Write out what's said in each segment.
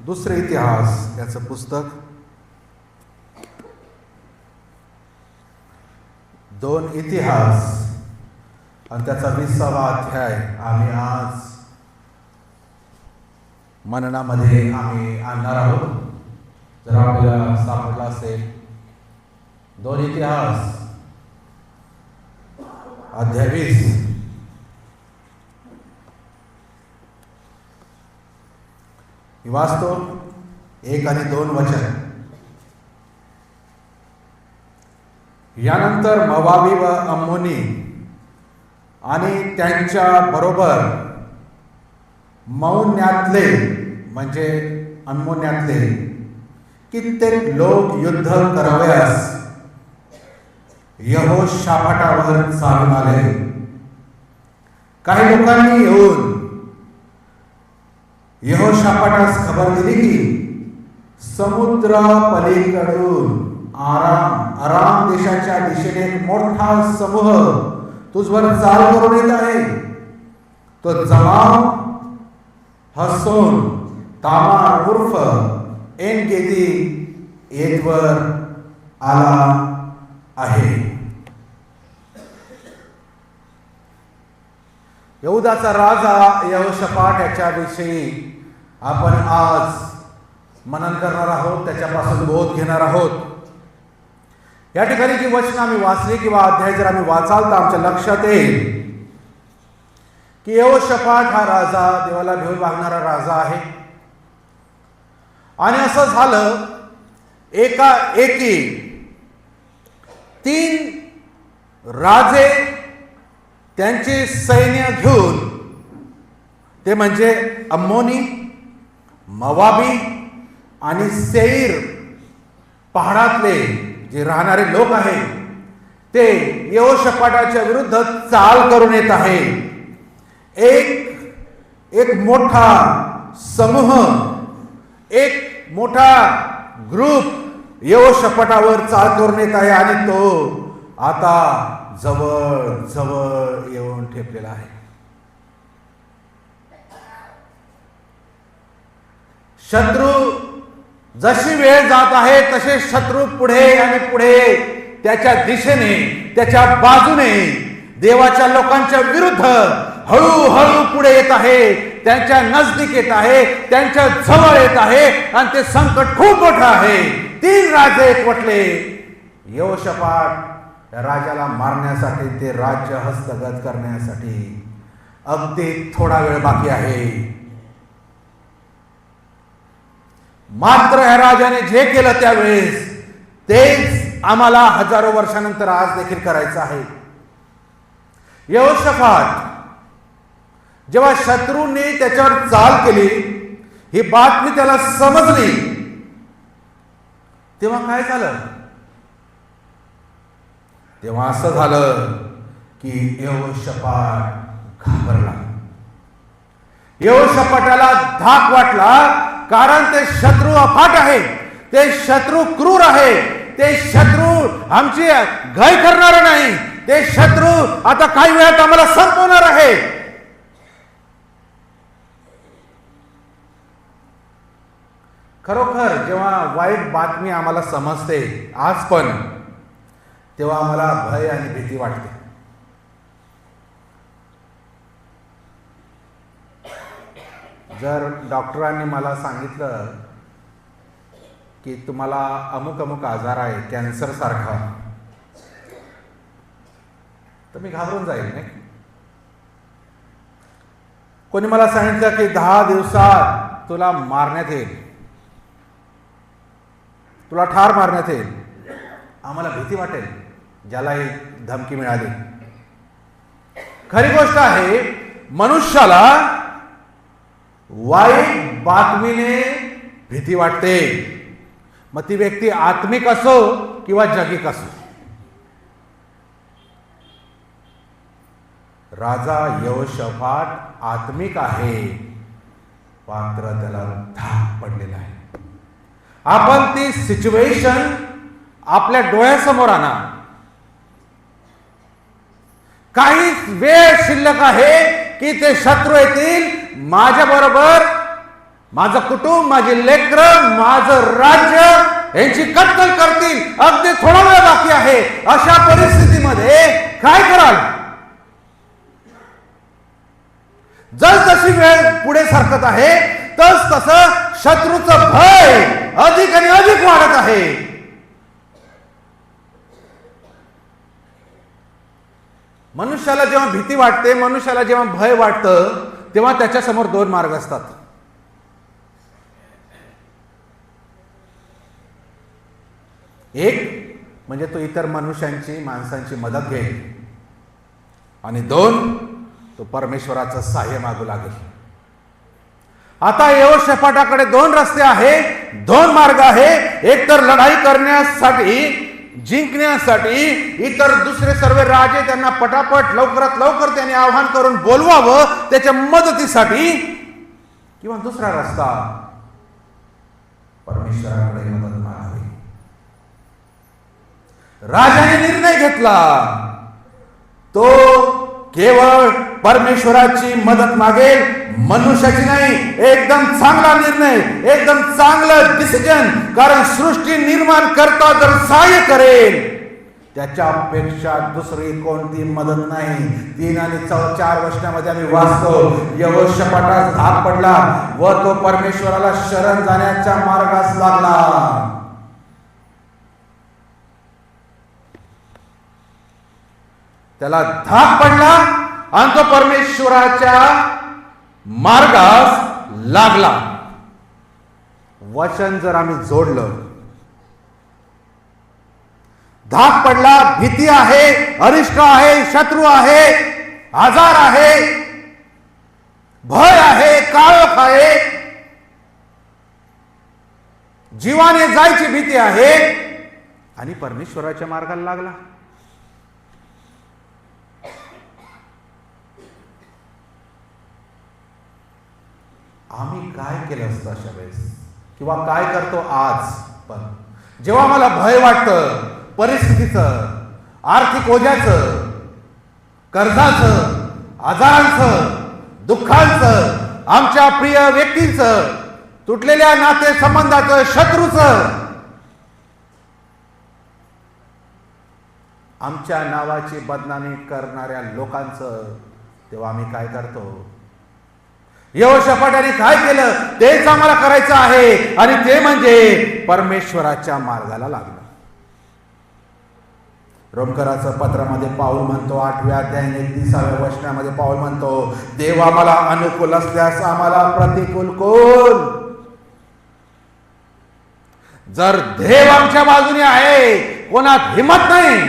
दुसरे इतिहास याचं पुस्तक 2 इतिहास आणि त्याचा 20वा अध्याय आम्ही आज मननामध्ये आम्ही आणणार आहोत. जर आपल्याला सापडला असेल 2 इतिहास अध्याय 20. वाचतो 1 आणि 2 वचन. यानंतर मोवाबी व अम्मोनी आणि त्यांच्या बरोबर मौन्यातले म्हणजे अम्मोन्यातले कित्येक लोक युद्ध करावयास यहोशाफाटावर चालून आले. काही लोकांनी येऊन यहोशाफाटास खबर दिली की समुद्र पलीकडून आराम देशाच्या दिशेने एक मोठा समूह तुझवर चाल करून येत आहे. तो जमाव हसोन तामार उर्फ एन गेदी येथवर आला आहे. यहूदाचा राजा यहोशाफाट याच्याविषयी आपण आज मनन करणार आहोत, त्याच्यापासून बोध घेणार आहोत. या ठिकाणी जी वचन आम्ही वाचली किंवा अध्याय जर आम्ही वाचाल तर आमच्या लक्षात येईल की यहोशाफाट हा राजा देवाला भेट वागणारा राजा आहे. आणि असं झालं एकी 3 राजे त्यांचे सैन्य घेऊन, ते म्हणजे अम्मोनी, मोवाबी आणि सेईर पहाडातले जे राहणारे लोक आहेत ते यहोशाफाटाच्या विरुद्ध चाल करून येत आहे. एक मोठा समूह, एक मोठा ग्रुप यहोशाफाटावर चाल करून येत आहे आणि तो आता जवळ जवळ येऊन ठेपलेला आहे. शत्रू जशी वेळ जात आहे तसे शत्रू पुढे आणि पुढे त्याच्या दिशेने, त्याच्या बाजूने देवाच्या लोकांच्या विरुद्ध हळूहळू पुढे येत आहे, त्यांच्या नजदीक येत आहे, त्यांच्या जवळ येत आहे आणि ते संकट खूप मोठं आहे. 3 राजे एकवटले यहोशाफाट राजाला मारण्यासाठी, ते राज्य हस्तगत करण्यासाठी. अगदी थोडा वेळ बाकी आहे. मात्र या राजाने जे केलं त्यावेळेस तेच आम्हाला हजारो वर्षानंतर आज देखील करायचं आहे. यहोशाफाट जेव्हा शत्रूंनी त्याच्यावर चाल केली, ही बातमी त्याला समजली, तेव्हा काय झालं? तेव्हा असं झालं की यहोशाफाट घाबरला. यहोशाफाटाला धाक वाटला, कारण ते शत्रू अफाट आहे, ते शत्रू क्रूर आहे, ते शत्रू आमची घाई करणार नाही, ते शत्रू आता काही वेळात आम्हाला संपवणार आहे. खरोखर जेव्हा वाईट बातमी आम्हाला समजते आज पण, तेव्हा आम्हाला भय आणि भीती वाटते. जर डॉक्टरांनी मला सांगितलं की तुम्हाला अमुक अमुक आजार आहे, कॅन्सर सारखा, तर मी घाबरून जाईल नाही. कोणी मला सांगितलं की 10 दिवसात तुला मारण्यात येईल, तुला ठार मारण्यात येईल, आम्हाला भीती वाटेल ज्याला ही धमकी मिळाली. खरी गोष्ट आहे, मनुष्याला वाईट बातमीने भीती वाटते, मग ती व्यक्ती आत्मिक असो किंवा जगिक असो. राजा यहोशाफाट आत्मिक आहे, मात्र त्याला धाक पडलेला आहे. आपण ती सिच्युएशन आपल्या डोळ्यासमोर आणा. काही वेळ शिल्लक आहे की ते शत्रू येतील, माझ्या बरोबर माझं कुटुंब, माझी लेकरं, माझं राज्य यांची कत्तल करतील, अगदी थोडा वेळ बाकी आहे, अशा परिस्थितीमध्ये काय कराल? जसजशी वेळ पुढे सरकत आहे तस तसं शत्रूचं भय अधिक आणि अधिक वाढत आहे. मनुष्याला जेव्हा भीती वाटते, मनुष्याला जेव्हा भय वाटतं, तेव्हा त्याच्या समोर दोन मार्ग असतात. एक म्हणजे तो इतर मनुष्यांची, माणसांची मदत घेईल, आणि दोन, तो परमेश्वराचं सहाय्य मागू लागेल. आता यहोशाफाटाकडे दोन रस्ते आहे, दोन मार्ग आहे. एक तर लढाई करण्यासाठी, जिंकण्यासाठी इतर दुसरे सर्व राजे त्यांना पटापट लवकरात लवकर त्यांनी आव्हान करून बोलवावं त्याच्या मदतीसाठी, किंवा दुसरा रस्ता परमेश्वराकडे मदत मागावी. राजाने निर्णय घेतला, तो केवळ परमेश्वराची मदत मागेल, मनुष्याची नाही. एकदम चांगला निर्णय, एकदम चांगलं डिसिजन. कारण सृष्टी निर्माण करता जर सहाय्य करेल, त्याच्यापेक्षा दुसरी कोणती मदत नाही. 3 आणि 4 वर्षामध्ये आम्ही वाचतो, यहोशाफाटास धाक पडला व तो परमेश्वराला शरण जाण्याच्या मार्गास लागला. त्याला धाक पडला आणि तो परमेश्वराच्या मार्गास लागला. वचन जर आम्ही जोडलं, धाक पडला, भीती आहे, अरिष्ट आहे, शत्रू आहे, आजार आहे, भय आहे, काळोख आहे, जीवाने जायची भीती आहे, आणि परमेश्वराच्या मार्गाला लागला. आम्ही काय केलं असतं अशा वेळेस, किंवा काय करतो आज? पण जेव्हा मला भय वाटतं परिस्थितीचं, आर्थिक ओझ्याचं, कर्जाचं, आजारांचं, दुःखांचं, आमच्या प्रिय व्यक्तींचं, तुटलेल्या नाते संबंधाचं, शत्रूचं, आमच्या नावाची बदनामी करणाऱ्या लोकांचं, तेव्हा आम्ही काय करतो? यहोशाफाटाने काय केलं तेच आम्हाला करायचं आहे, आणि ते म्हणजे परमेश्वराच्या मार्गाला लागलं. रोमकराचं पत्रामध्ये पाऊल म्हणतो, 8व्या अध्यायाने 30व्या वचनामध्ये पाऊल म्हणतो, देव आम्हाला अनुकूल असल्यास आम्हाला प्रतिकूल कोण? जर देव आमच्या बाजूने आहे, कोणात हिम्मत नाही.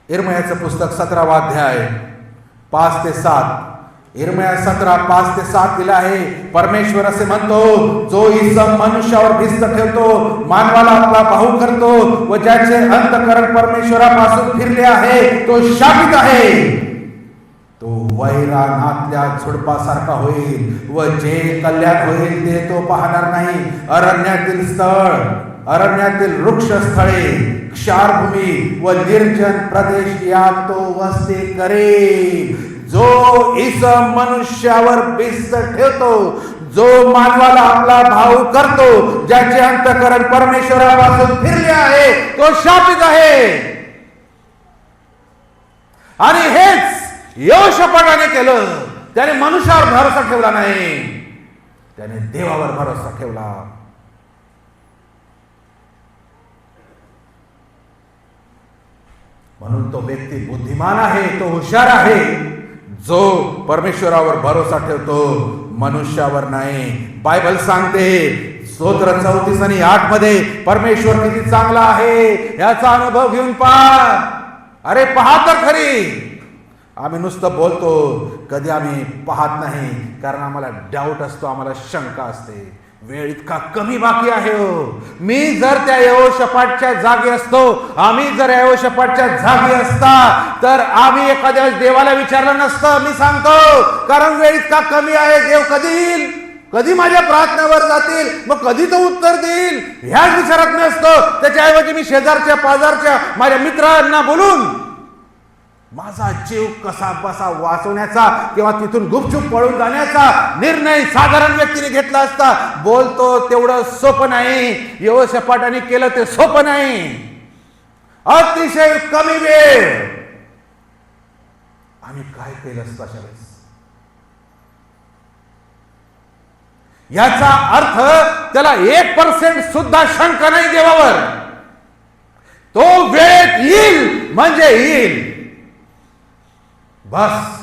इर्मयाचं पुस्तक 17वा अध्याय 5 ते 7. इर्मया 17 5 ते 7 दिला आहे. परमेश्वर असे म्हणतो, जो इसम मनुष्यावर भिस्त ठेवतो, मानवाला आपला भाऊ करतो व ज्याचे अंतःकरण परमेश्वरापासून फिरले आहे, तो शापित आहे. तो वैरानातल्या झुडपासारखा होईल व जे कल्याण होईल ते तो पाहणार नाही. अरण्यातील स्थळ, अरण्यातील वृक्ष स्थळे, क्षारभूमी व निर्जन प्रदेश यात तो वस्ती करेल. जो इसम मनुष्यावर भिस्त ठेवतो, जो मानवाला आपला भाऊ करतो, ज्याचे अंतःकरण परमेश्वरापासून फिरले आहे, तो शापित आहे. आणि हेच यहोशाफाटाने केलं. त्याने मनुष्यावर भरोसा ठेवला नाही, त्याने देवावर भरोसा ठेवला. म्हणून तो व्यक्ती बुद्धिमान आहे, तो हुशार आहे, जो परमेश्वरावर भरोसा ठेवतो, मनुष्यावर नाही. बायबल सांगते स्तोत्र 34 आणि 8 मध्ये, परमेश्वर किती चांगला आहे याचा अनुभव घेऊन पहा. अरे पहा तर खरी. आम्ही नुसतं बोलतो, कधी आम्ही पाहत नाही, कारण आम्हाला डाऊट असतो, आम्हाला शंका असते. वेळ इतका कमी बाकी आहे हो. मी जर त्या यहोशाफाटच्या जागी असतो, आम्ही जर यहोशाफाटच्या जागी असता, तर आम्ही एखाद्या वेळेस देवाला विचारलं नसतं. मी सांगतो, कारण वेळ इतका कमी आहे. देव कधी येईल कधी माझ्या प्रार्थनेवर जातील, मग कधी तो उत्तर देईल, ह्याच विचारात मी असतो. त्याच्याऐवजी मी शेजारच्या पाजारच्या माझ्या मित्रांना बोलून माझा जीव कसा बसा वाचवण्याचा किंवा तिथून गुपचूप पळून जाण्याचा निर्णय साधारण व्यक्तीने घेतला असता. बोलतो तेवढं सोपं नाही, यहोशापाटाने केलं ते सोपं नाही. अतिशय कमी वेळ आम्ही काय केलं असतं अशा वेळेस? याचा अर्थ त्याला 1% सुद्धा शंका नाही देवावर. तो वेळेत येईल म्हणजे येईल. बस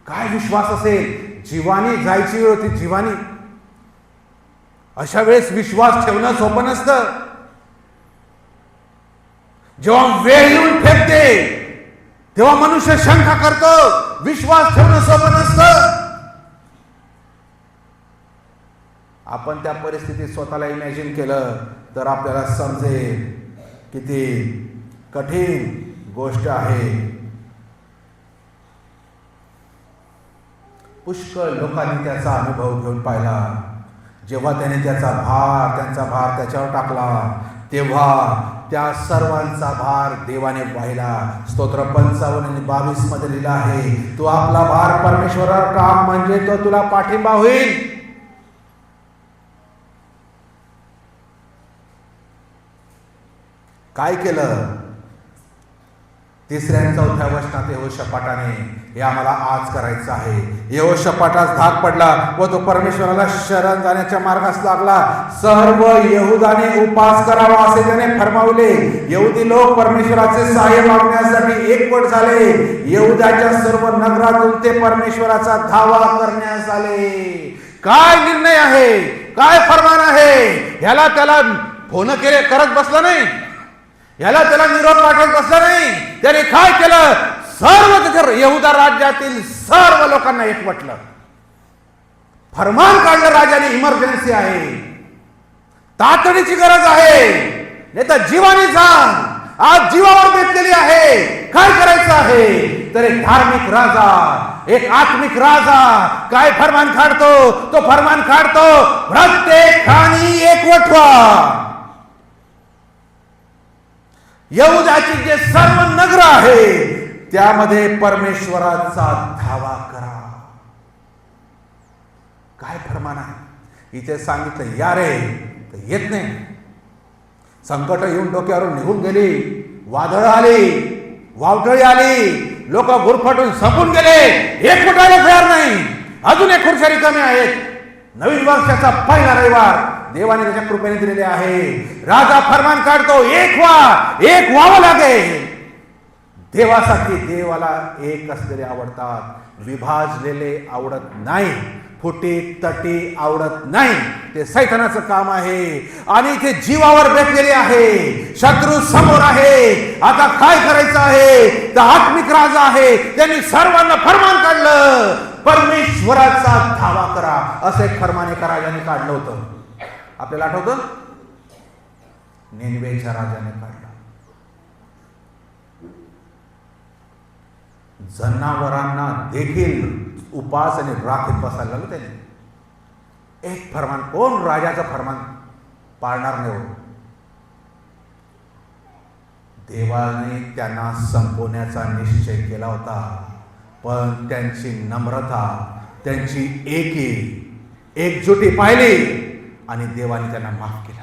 काय विश्वास असेल. जीवानी जायची वेळ होती, जीवानी. अशा वेळेस विश्वास ठेवणं सोपं नसतं. जेव्हा वेळ येऊन फेकते तेव्हा मनुष्य शंका करतो. विश्वास ठेवणं सोपं नसतं. आपण त्या परिस्थितीत स्वतःला इमॅजिन केलं तर आपल्याला समजेल किती कठीण गोष्ट आहे. पुष्कळ लोकांनी त्याचा अनुभव घेऊन पाहिला. जेव्हा त्याने त्यांचा भार त्याच्यावर टाकला तेव्हा त्या सर्वांचा भार देवाने वाहिला. स्तोत्र 55 आणि 22 मध्ये लिहिलं आहे, तू आपला भार परमेश्वरावर टाक म्हणजे तो तुला पाठिंबा होईल. काय केलं? 3 आणि 4 वचनात यहोशापाटाने हे आम्हाला आज करायचं आहे. यहोशापाटास धाक पडला व तो परमेश्वराला शरण जाण्याच्या मार्गास लागला. सर्व यहुदाने उपास करावा असे त्याने फरमावले. यहुदी लोक परमेश्वराचे सहाय्य मागण्यासाठी एकवट झाले. यहुदाच्या सर्व नगरातून ते परमेश्वराचा धावा करण्यास आले. काय निर्णय आहे, काय फरमान आहे. ह्याला त्याला फोन केले करत बसला नाही, याला त्याला निरोप पाठवत बसला नाही. त्याने काय केलं? सर्व यहुदा राज्यातील सर्व लोकांना एकवटलं. फरमान काढलं राजाने, इमर्जन्सी आहे, तातडीची गरज आहे, नाही तर जीवाने सांग. आज जीवावर बेतलेली आहे. काय करायचं आहे? तर एक धार्मिक राजा, एक आत्मिक राजा काय फरमान काढतो? तो फरमान काढतो, प्रत्येकाने एकवट व्हा. यहुदाची जे सर्व नगर आहे त्यामध्ये परमेश्वराचा धावा करा. काय फरमान आहे? इथे सांगितलं या रे, तर येत नाही. संकट येऊन डोक्यावरून निघून गेली, वादळ आली, वावटळी आली, लोक गुरफटून संपून गेले, एकवटायला तयार नाही. अजून एक खुर्च्या रिकाम्या आहेत. नवीन वर्षाचा पहिला रविवार देवाने त्याच्या कृपेने दिलेले आहे. राजा फरमान काढतो, एक व्हावं लागेल. देवासाठी देवाला एक असलेले आवडतात, विभाजलेले आवडत नाही, फुटी तटी आवडत नाही. ते सैतानाचं काम आहे. आणि ते जीवावर बेतलेले आहे, शत्रू समोर आहे. आता काय करायचं आहे? तर आत्मिक राजा आहे, त्यांनी सर्वांना फरमान काढलं, परमेश्वराचा धावा करा. असं एक फरमान एका राजाने काढलं होतं. आपल्याला आठवतं? निनवेच्या राजाने काढलं. जनावरांना देखील उपास आणि राखीत बसायला लागलं त्याने. एक फरमान, कोण राजाचं फरमान पाळणार नाही हो? देवाने त्यांना संपवण्याचा निश्चय केला होता, पण त्यांची नम्रता, त्यांची एकजुटी पाहिली आणि देवाने त्यांना माफ केलं.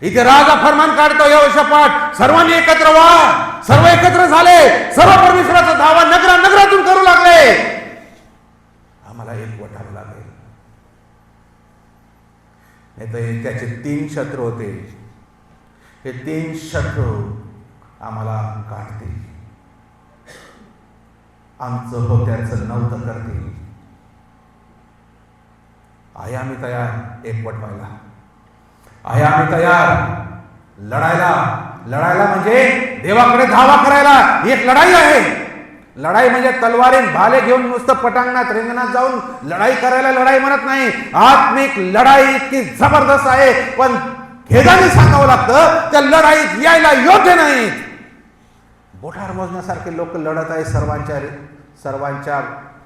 इथे राजा फरमान काढतो, यहोशापाट सर्वांनी एकत्र व्हा. सर्व एकत्र झाले, सर्व परमेश्वराचा धावा नगरातून करू लागले. आम्हाला एकवटावं लागेल, नाही तर त्याचे 3 शत्रू होते. हे 3 शत्रू आम्हाला गाठतील, आमचं होत्याचं नव्हतं करतील. आहे आम्ही तयार एकवट व्हायला? आहे आम्ही तयार लढायला म्हणजे देवाकडे धावा करायला? एक लढाई आहे. लढाई म्हणजे तलवारीन भाले घेऊन नुसतं पटांगणात रिंगणात जाऊन लढाई करायला लढाई म्हणत नाही. आत्मिक लढाई इतकी जबरदस्त आहे, पण खेदाने सांगावं लागतं त्या लढाईत यायला योग्य नाहीत. बोटावर मोजण्यासारखे लोक लढत आहे सर्वांच्या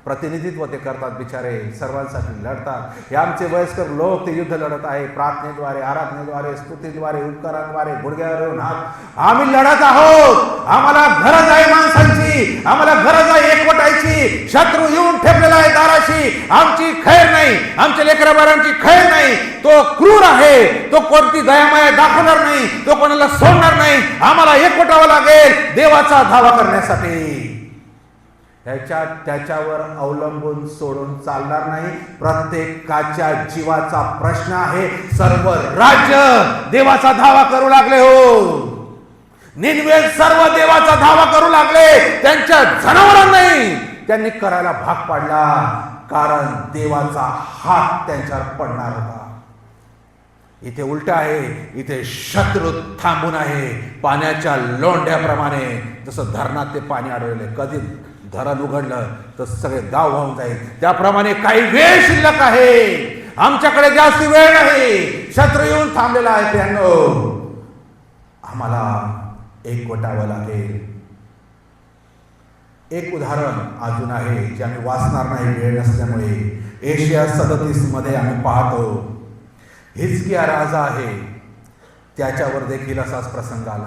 प्रतिनिधित्व ते करतात बिचारे, सर्वांसाठी लढतात. हे आमचे वयस्कर लोक ते युद्ध लढत आहे, प्रार्थनेद्वारे, आराधनेद्वारे, स्तुतीद्वारे, उपकाराद्वारे, गुडघ्यावर हात आम्ही लढत आहोत. आम्हाला गरज आहे माणसांची, आम्हाला गरज आहे एकवटायची. शत्रू येऊन ठेपलेला आहे दाराशी, आमची खैर नाही, आमच्या लेकराबाळांची खैर नाही. तो क्रूर आहे, तो कोणती दयामाया दाखवणार नाही, तो कोणाला सोडणार नाही. आम्हाला एकवटावं लागेल देवाचा धावा करण्यासाठी. त्याच्यावर अवलंबून सोडून चालणार नाही. प्रत्येकाच्या जीवाचा प्रश्न आहे. सर्व राज्य देवाचा धावा करू लागले. हो, निनवे सर्व देवाचा धावा करू लागले. त्यांच्या जनावरांनाही त्यांनी करायला भाग पाडला, कारण देवाचा हात त्यांच्यावर पडणार होता. इथे उलट आहे, इथे शत्रू थांबून आहे. पाण्याच्या लोंढ्याप्रमाणे जसं धरणात ते पाणी अडवले, कधी धरण उघडलं तर सगळे गाव वाहून जाईल, त्याप्रमाणे काही वेळ शिल्लक आहे. आमच्याकडे जास्त वेळ नाही. शत्रू येऊन थांबलेला आहे. त्यांनो, आम्हाला एकवटावं लागेल. एक उदाहरण अजून आहे जे आम्ही वाचणार नाही वेळ नसल्यामुळे. एशिया 37 मध्ये आम्ही पाहतो, हिजकिया राजा आहे, त्याच्यावर देखील असाच प्रसंग आला.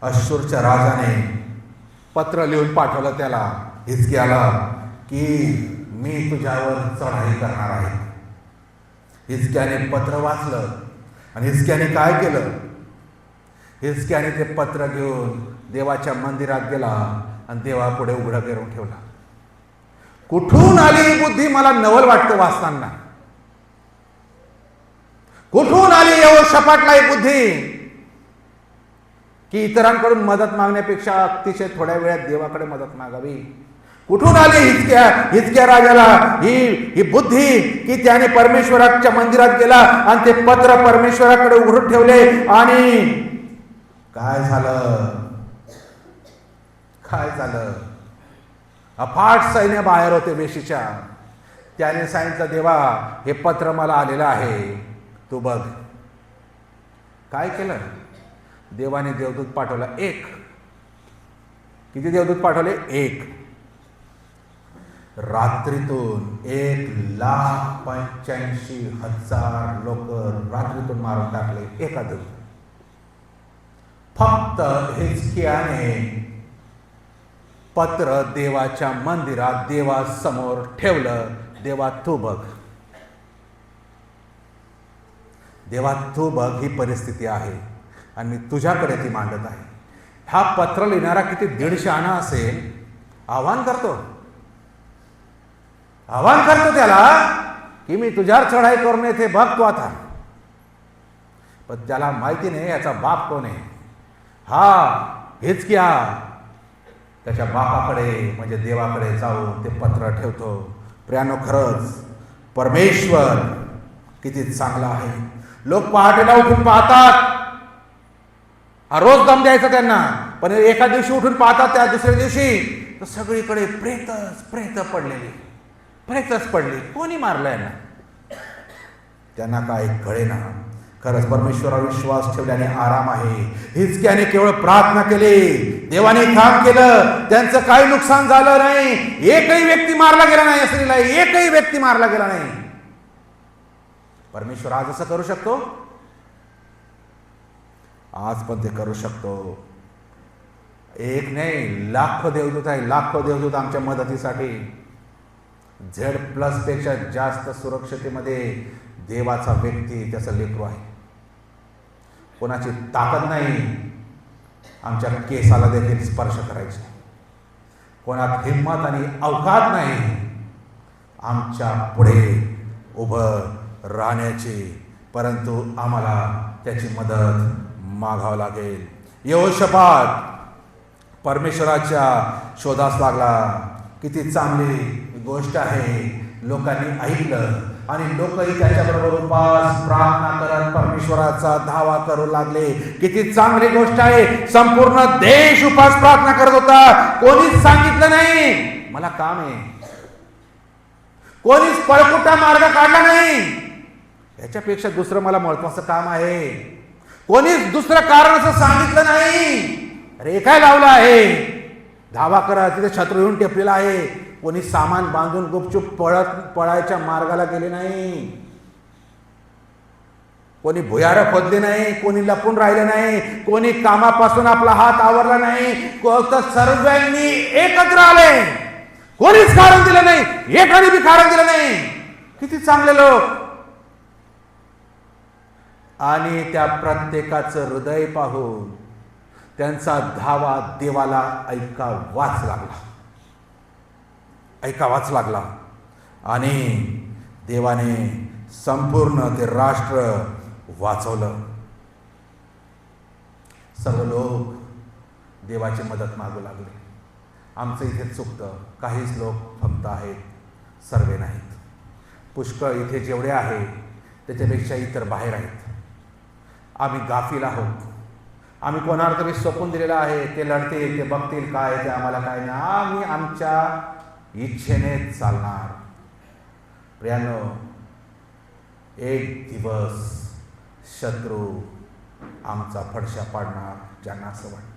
अश्शूरच्या राजाने पत्र लिहून पाठवलं त्याला, हिजकियाला, की मी तुझ्यावर चढाई करणार आहे. हिजकियाने पत्र वाचलं आणि हिजकियाने काय केलं? हिजकियाने ते पत्र घेऊन देवाच्या मंदिरात गेला आणि देवापुढे उघडं करून ठेवला. कुठून आली ही बुद्धी मला नवल वाटतं वाचताना. कुठून आली यहोशापाटला ही बुद्धी की इतरांकडून मदत मागण्यापेक्षा अतिशय थोड्या वेळात देवाकडे मदत मागावी? कुठून आली हिजकिया राजाला ही बुद्धी की त्याने परमेश्वराच्या मंदिरात गेला आणि ते पत्र परमेश्वराकडे उघडून ठेवले? आणि काय झालं? अफाट सैन्य बाहेर होते वेशीच्या. त्याने सांगितलं, देवा, हे पत्र मला आलेलं आहे, तू बघ. काय केलं? देवाने देवदूत पाठवला. एक. किती देवदूत पाठवले? एक. रात्रीतून 1,85,000 लोक रात्रीतून मारून टाकले एका दिवसात. फक्त हिजकियाने पत्र देवाच्या मंदिरात देवासमोर ठेवलं. देवा, तू बघ. देवा, तू बघ, ही परिस्थिती आहे आणि मी तुझ्याकडे ती मांडत आहे. हा पत्र लिहिणारा किती 150 आणा असेल, आव्हान करतो त्याला की मी तुझ्यावर चढाई करून येथे बघ तू आता. पण त्याला माहिती नाही याचा बाप कोण आहे. हा हिजकिया त्याच्या बापाकडे म्हणजे देवाकडे जाऊन ते पत्र ठेवतो. प्रियानो, खरंच परमेश्वर किती चांगला आहे. लोक पहाटेला उठून पाहतात, रोज दम द्यायचा त्यांना, पण एका दिवशी उठून पाहतात, त्या दुसऱ्या दिवशी तर सगळीकडे प्रेतच पडले. कोणी मारलं यांना? त्यांना काय कळेना. खरंच परमेश्वरावर विश्वास ठेवल्याने आराम आहे. हिजकियाने केवळ प्रार्थना केली, देवाने काम केलं, त्यांचं काही नुकसान झालं नाही. एकही व्यक्ती मारला गेला नाही. असलेला एकही व्यक्ती मारला गेला नाही. परमेश्वर आज असं करू शकतो. आज पण ते करू शकतो. एक नाही, लाखो देवदूत आहे. लाखो देवदूत आमच्या मदतीसाठी. Z+ पेक्षा जास्त सुरक्षतेमध्ये देवाचा व्यक्ती, त्याचं लेकरू आहे. कोणाची ताकद नाही आमच्या केसाला देखील स्पर्श करायची. कोणात हिंमत आणि अवकात नाही आमच्या पुढे उभं राहण्याची, परंतु आम्हाला त्याची मदत मागावं लागेल. यहोशापाट परमेश्वराच्या शोधास लागला. किती चांगली गोष्ट आहे. लोकांनी ऐकलं आणि लोकही त्याच्याबरोबर उपास प्रार्थना करत परमेश्वराचा धावा करू लागले. किती चांगली गोष्ट आहे. संपूर्ण देश उपास प्रार्थना करत होता. कोणीच सांगितलं नाही मला काम आहे. कोणीच पळकुटा मार्ग काढला नाही, याच्यापेक्षा दुसरं मला महत्वाचं काम आहे. कोणीच दुसरं कारण असं सांगितलं नाही. अरे काय लावलं आहे? धावा करा, तिथे शत्रू येऊन टेपलेला आहे. कोणी सामान बांधून गुपचूप पळायच्या मार्गाला गेले नाही, कोणी भुयारं खोदले नाही, कोणी लपून राहिले नाही, कोणी कामापासून आपला हात आवरला नाही. सर्वांनी एकत्र आले, कोणीच कारण दिलं नाही, एकाने बी कारण दिलं नाही. किती चांगले लोक. आणि त्या प्रत्येकाचं हृदय पाहून त्यांचा धावा देवाला ऐकावाच लागला. आणि देवाने संपूर्ण ते राष्ट्र वाचवलं. सर्व लोक देवाची मदत मागू लागले. आमचं इथे चुकतं, काहीच लोक फक्त आहेत, सर्व नाहीत. पुष्कळ इथे जेवढे आहे त्याच्यापेक्षा इतर बाहेर आहेत. आम्ही गाफील आहोत. आम्ही कोणाला तरी सोपून दिलेलं आहे, ते लढतील, ते बघतील, काय ते आम्हाला काय नाही. आम्ही आमच्या इच्छेनेच चालणार. प्रियानो, एक दिवस शत्रू आमचा फडशा पाडणार, ज्यांना असं वाटतं.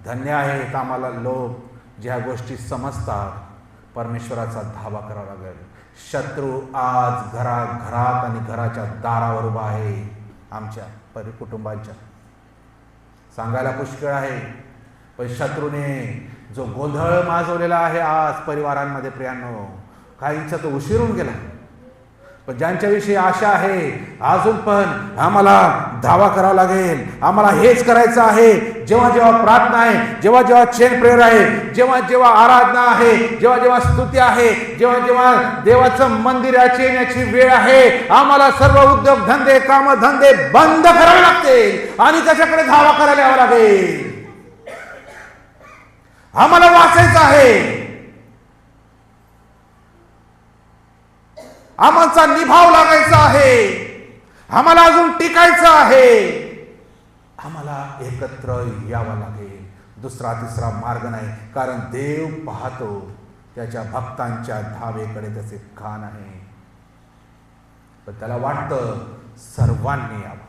धन्य आहेत आम्हाला लोक ज्या गोष्टी समजतात. परमेश्वराचा धावा करावा लागेल. शत्रू आज घरात आणि घराच्या दारावर उभा आहे. आमच्या कुटुंबांच्या सांगायला पुष्कळ आहे, पण शत्रूने जो गोंधळ माजवलेला आहे आज परिवारांमध्ये, प्रियांनो, काहींचा तो उशिरून गेला. पण ज्यांच्याविषयी आशा आहे, अजून पण आम्हाला धावा करावा लागेल, आम्हाला हेच करायचं आहे. जेव्हा जेव्हा प्रार्थना आहे, जेव्हा जेव्हा चेन प्रेयर आहे, जेव्हा जेव्हा आराधना आहे, जेव्हा जेव्हा स्तुती आहे, जेव्हा जेव्हा देवाचं मंदिराची येण्याची वेळ आहे, आम्हाला सर्व उद्योग धंदे, काम धंदे बंद करावे लागतील आणि त्याच्याकडे धावा करायला यावं लागेल. आम्हाला वाचायचं आहे, आमचा निभाव लागायचा आहे, आम्हाला अजून टिकायचं आहे. आम्हाला एकत्र यावं लागेल. दुसरा तिसरा मार्ग नाही, कारण देव पाहतो त्याच्या भक्तांच्या धावेकडे, त्याचे कान आहे. पण त्याला वाटतं सर्वांनी यावं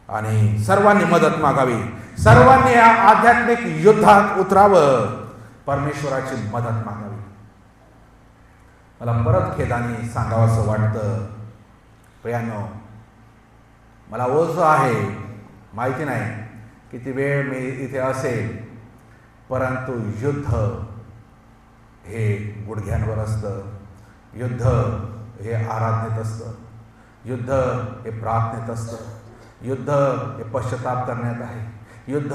आणि सर्वांनी मदत मागावी, सर्वांनी या आध्यात्मिक युद्धात उतरावं, परमेश्वराची मदत मागावी. मला परत खेदाने सांगावंसं वाटतं, प्रियांनो, मला ओझं आहे, माहिती नाही किती वेळ मी इथे असेल, परंतु युद्ध हे गुडघ्यांवर असतं, युद्ध हे आराधनेत असतं, युद्ध हे प्रार्थनेत असतं, युद्ध हे पश्चाताप करण्यात आहे, युद्ध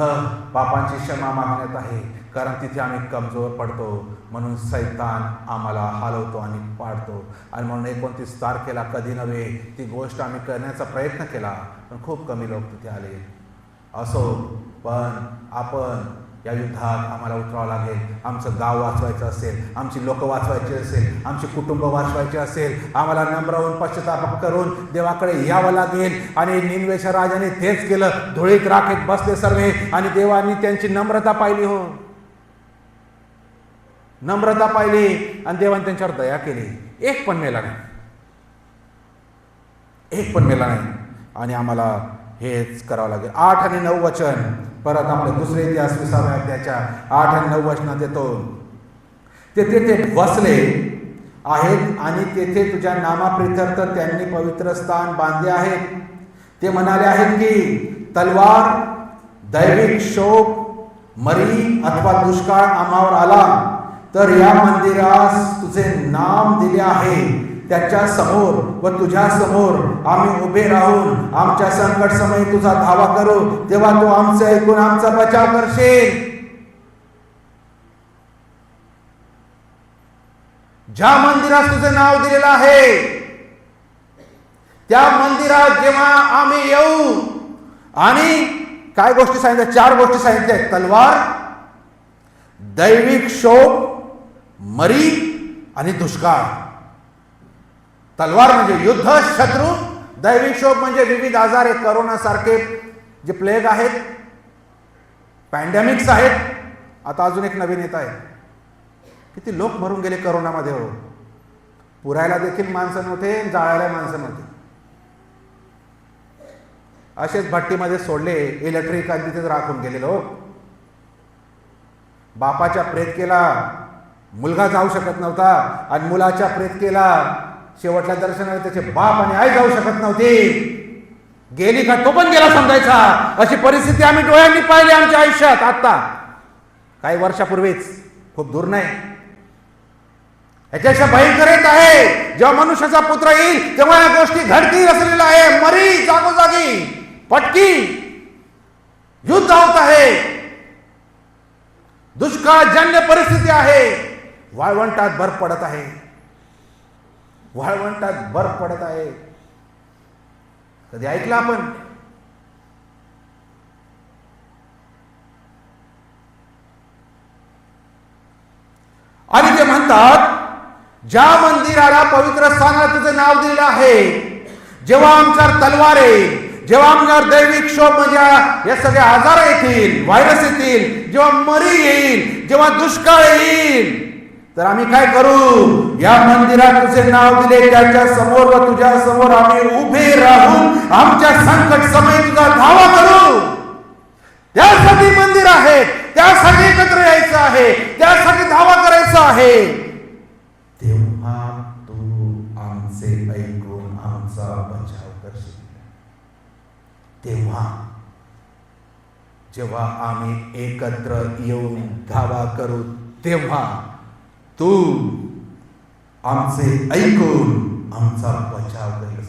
पापांची क्षमा मागण्यात आहे. कारण तिथे आम्ही कमजोर पडतो, म्हणून सैतान आम्हाला हलवतो आणि पाडतो. आणि म्हणून 29 तारखेला कधी नव्हे ती गोष्ट आम्ही करण्याचा प्रयत्न केला, पण खूप कमी लोक तिथे आले. असो, पण आपण या युद्धात आम्हाला उतरावं लागेल. आमचं गाव वाचवायचं असेल, आमची लोक वाचवायची असेल, आमचे कुटुंब वाचवायचे असेल, आम्हाला नम्र होऊन पश्चाताप करून देवाकडे यावं लागेल. आणि निनवेच्या राजाने तेच केलं. धुळीत राखेत बसले सर्वे आणि देवानी त्यांची नम्रता पाहिली. हो, नम्रता पाहिली आणि देवाने त्यांच्यावर दया केली. एक पण मेला नाही. आणि आम्हाला हेच करावं लागेल. 8 आणि 9 वचन परत आपले दुसरे इतिहास 20व्या अध्यायाच्या 8 आणि 9 वचनात येतो. ते तेथे बसले आहेत आणि तेथे तुझ्या नामाप्रित्यर्थ त्यांनी पवित्र स्थान बांधले आहेत. ते म्हणाले आहेत की तलवार, दैविक शोक, मरी अथवा दुष्काळ आम्हावर आला तर या मंदिरास तुझे नाम दिले आहे, त्याच्या समोर व तुझ्या समोर आम्ही उभे राहून आमच्या संकट समय तुझा धावा करू, तेव्हा तू आमचे ऐकून आमचा बचाव करशील. ज्या मंदिरात तुझे नाव दिलेलं आहे त्या मंदिरात जेव्हा आम्ही येऊ, आणि काय गोष्टी सांगितल्या, 4 गोष्टी सांगितल्या, तलवार, दैविक शोक, मरी आणि दुष्काळ. तलवार म्हणजे युद्ध, शत्रू. दैविक शोक म्हणजे विविध आजार आहेत, करोना सारखे जे प्लेग आहेत, पॅन्डेमिक्स आहेत. आता अजून एक नवीन येत आहे. किती लोक मरून गेले करोनामध्ये. हो, पुरायला देखील माणसं नव्हते, जाळायला माणसं नव्हते. असेच भट्टीमध्ये सोडले, इलेक्ट्रिक आणि तिथेच राखून गेले लोक. बापाच्या प्रेतकेला मुलगा जाऊ शकत नव्हता आणि मुलाच्या प्रेतकेला शेवटच्या दर्शनाला त्याचे बाप आणि आई जाऊ शकत नव्हते. गेली का तो पण गेला समजायचा. अशी परिस्थिती आम्ही डोळ्यांनी पाहिली आमच्या आयुष्यात. आता काही वर्षापूर्वीच, खूप दूर नाही, याच्यापेक्षा भयंकर येत आहे. जेव्हा मनुष्याचा पुत्र येईल तेव्हा या गोष्टी घडतील असलेल्या आहे. मरी जागोजागी, पटकी युद्ध होत आहे, दुष्काळजन्य परिस्थिती आहे, वाळवंटात बर्फ पडत आहे, वाळवंटात बर्फ पडत आहे. कधी ऐकलं आपण? आणि ते म्हणतात, ज्या मंदिराला, पवित्र स्थानाला तुझे नाव दिलेलं आहे, जेव्हा आमच्यावर तलवार येईल, जेव्हा आमच्यावर दैविक क्षोभ म्हणजे या सगळे आजार येतील, व्हायरस येतील, जेव्हा मरी येईल, जेव्हा दुष्काळ येईल, तर आम्ही काय करू? या मंदिरात तुझे नाव दिले त्याच्या समोर व तुझ्या समोर आम्ही उभे राहून आमच्या संकट समय तुझा धावा करू. त्यासाठी मंदिर आहे, त्यासाठी एकत्र यायचं आहे, त्यासाठी धावा करायचा आहे. तेव्हा तू आमचे ऐकून आमचा बचाव करशील. तेव्हा जेव्हा आम्ही एकत्र येऊन धावा करू, तेव्हा तू आमचे ऐकून आमचा बचाव करेल.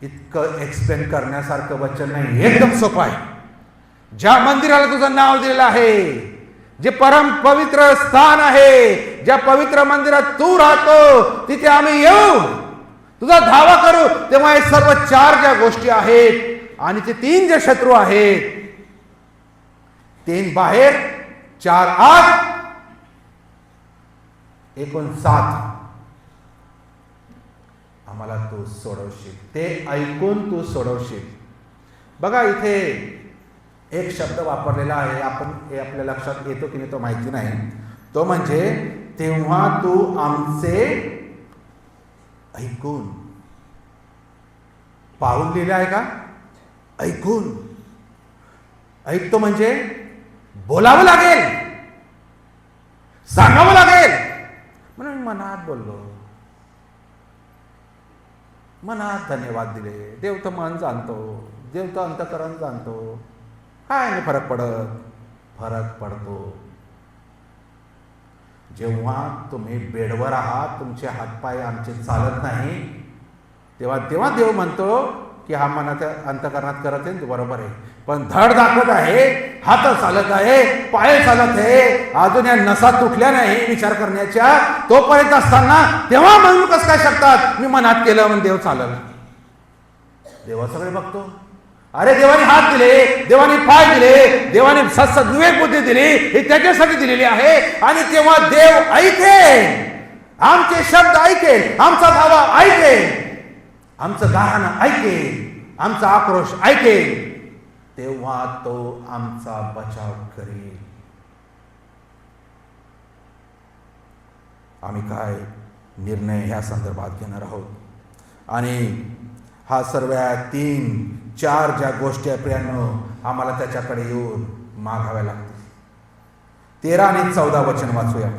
इतकं एक्सप्लेन करण्यासारखं वचन नाही, एकदम सोपं आहे. ज्या मंदिराला तुझं नाव दिलेलं आहे, जे परम पवित्र स्थान आहे, ज्या पवित्र मंदिरात तू राहतो, तिथे आम्ही येऊ, तुझा धावा करू. तेव्हा हे सर्व 4 ज्या गोष्टी आहेत आणि ते 3 जे शत्रू आहेत, 3 बाहेर, 4 आत, एकूण 7 आम्हाला तू सोडवशील. ते ऐकून तू सोडवशील. बघा, इथे एक शब्द वापरलेला आहे, आपण हे आपल्या लक्षात येतो की नाही तो माहिती नाही. तो म्हणजे तेव्हा तू आमचे ऐकून. पाहून लिहिलं आहे का? ऐकून. ऐकतो म्हणजे बोलावं लागेल, सांगावं लागेल. म्हणून मनात बोललो, मनात धन्यवाद दिले. देव तर मन जाणतो, देव तर अंतःकरण जाणतो. काय नाही फरक पडत? फरक पडतो जेव्हा तुम्ही बेडवर आहात, तुमचे हातपाय आमचे चालत नाही, तेव्हा तेव्हा देव म्हणतो की हा मनात अंतःकरणात करत आहे, बरोबर आहे. पण धड दाखवत आहे, हात चालत आहे, पाय चालत आहे, अजून या नसा तुटल्या नाही विचार करण्याच्या, तोपर्यंत असताना तेव्हा म्हणून कसं काय शकतात मी मनात केलं म्हणून देव चाललं? देवा सगळे बघतो. अरे देवाने हात दिले, देवाने पाय दिले, देवाने विवेक बुद्धी दिली, हे त्याच्यासाठी दिलेली आहे. आणि तेव्हा देव ऐकेल, आमचे शब्द ऐकेल, आमचा धावा ऐकेल, आमचं गाणं ऐकेल, आमचा आक्रोश ऐकेल, तेव्हा तो आमचा बचाव करेल. आम्ही काय निर्णय ह्या संदर्भात घेणार आहोत? आणि हा सर्व 3-4 ज्या गोष्टी प्रियांनो आम्हाला त्याच्याकडे येऊन मागाव्या लागतील. 13 आणि 14 वचन वाचूया.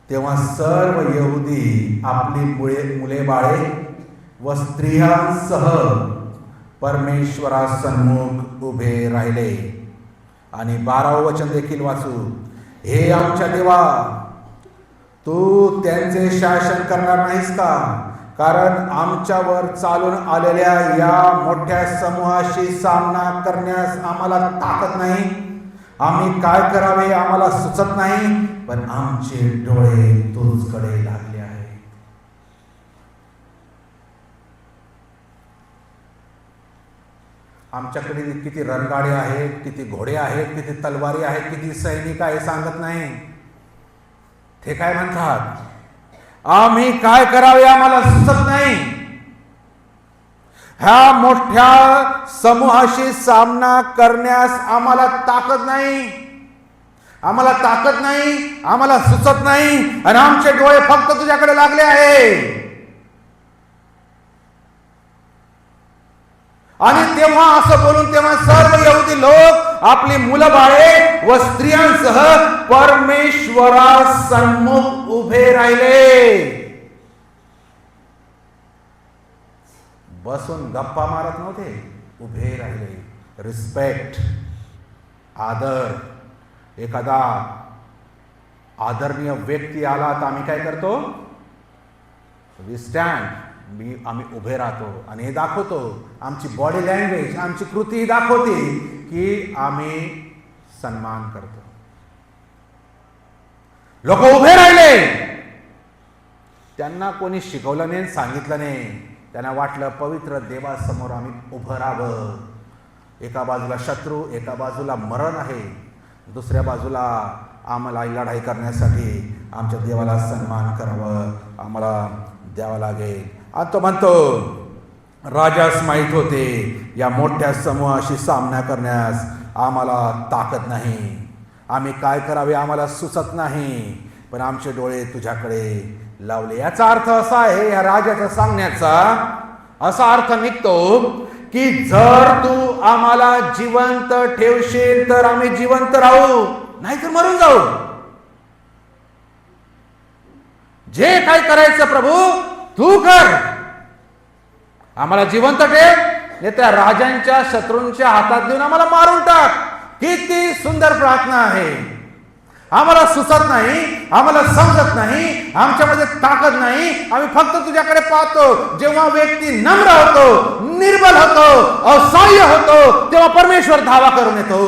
तेव्हा सर्व यहुदी आपली मुले बाळे व स्त्रियांसह परमेश्वरासन्मुख उभे राहिले. आणि 12 वचन देखील वाचू. हे आमच्या देवा, तू त्यांचे शासन करणार नाहीस का? कारण आमच्यावर चालून आलेल्या या मोठ्या समूहाशी सामना करण्यास आम्हाला ताकद नाही. आम्ही काय करावे आम्हाला सुचत नाही, पण आमचे डोळे तुझकडे लागले आहेत. आमच्याकडे किती रणगाडे आहेत, किती घोडे आहेत, किती तलवारी आहेत, किती सैनिक आहे सांगत नाही. ते काय म्हणतात, आम्ही काय करावे आम्हाला सुचत नाही. ह्या मोठ्या समूहाशी सामना करण्यास आम्हाला ताकद नाही. आम्हाला ताकद नाही, आम्हाला सुचत नाही, आणि आमचे डोळे फक्त तुझ्याकडे लागले आहे. आणि तेव्हा असं बोलून तेव्हा सर्व यहुदी लोक आपली मुलं बाळे व स्त्रियांसह परमेश्वरासन्मुख उभे राहिले. बसून गप्पा मारत नव्हते, उभे राहिले. रिस्पेक्ट, आदर. एखादा आदरणीय व्यक्ती आला तर आम्ही काय करतो? We stand. आम्ही उभे राहतो आणि हे दाखवतो. आमची बॉडी लँग्वेज, आमची कृती दाखवते की आम्ही सन्मान करतो. लोक उभे राहिले. त्यांना कोणी शिकवलं नाही, सांगितलं नाही. त्यांना वाटलं पवित्र देवासमोर आम्ही उभं राहावं. एका बाजूला शत्रू, एका बाजूला मरण आहे, दुसऱ्या बाजूला आम्हाला लढाई करण्यासाठी आमच्या देवाला सन्मान करावं, आम्हाला द्यावं लागेल. आणि तो म्हणतो, राजास माहीत होते या मोठ्या समूहाशी सामना करण्यास आम्हाला ताकद नाही. आम्ही काय करावे आम्हाला सुचत नाही, पण आमचे डोळे तुझ्याकडे लावले. याचा अर्थ असा आहे, या राजाचा सांगण्याचा असा अर्थ निघतो की जर तू आम्हाला जिवंत ठेवशील तर आम्ही जिवंत राहू, नाहीतर मरून जाऊ. जे काय करायचं प्रभू तू कर, आम्हाला जिवंत ठेव, नाही त्या राजांच्या शत्रूंच्या हातात देऊन आम्हाला मारून टाक. किती सुंदर प्रार्थना आहे. आम्हाला सुचत नाही, आम्हाला समजत नाही, आमच्यामध्ये ताकद नाही, आम्ही फक्त तुझ्याकडे पाहतो. जेव्हा व्यक्ती नम्र होतो, निर्बल होतो, असहाय्य होतो, तेव्हा परमेश्वर धावा करून येतो.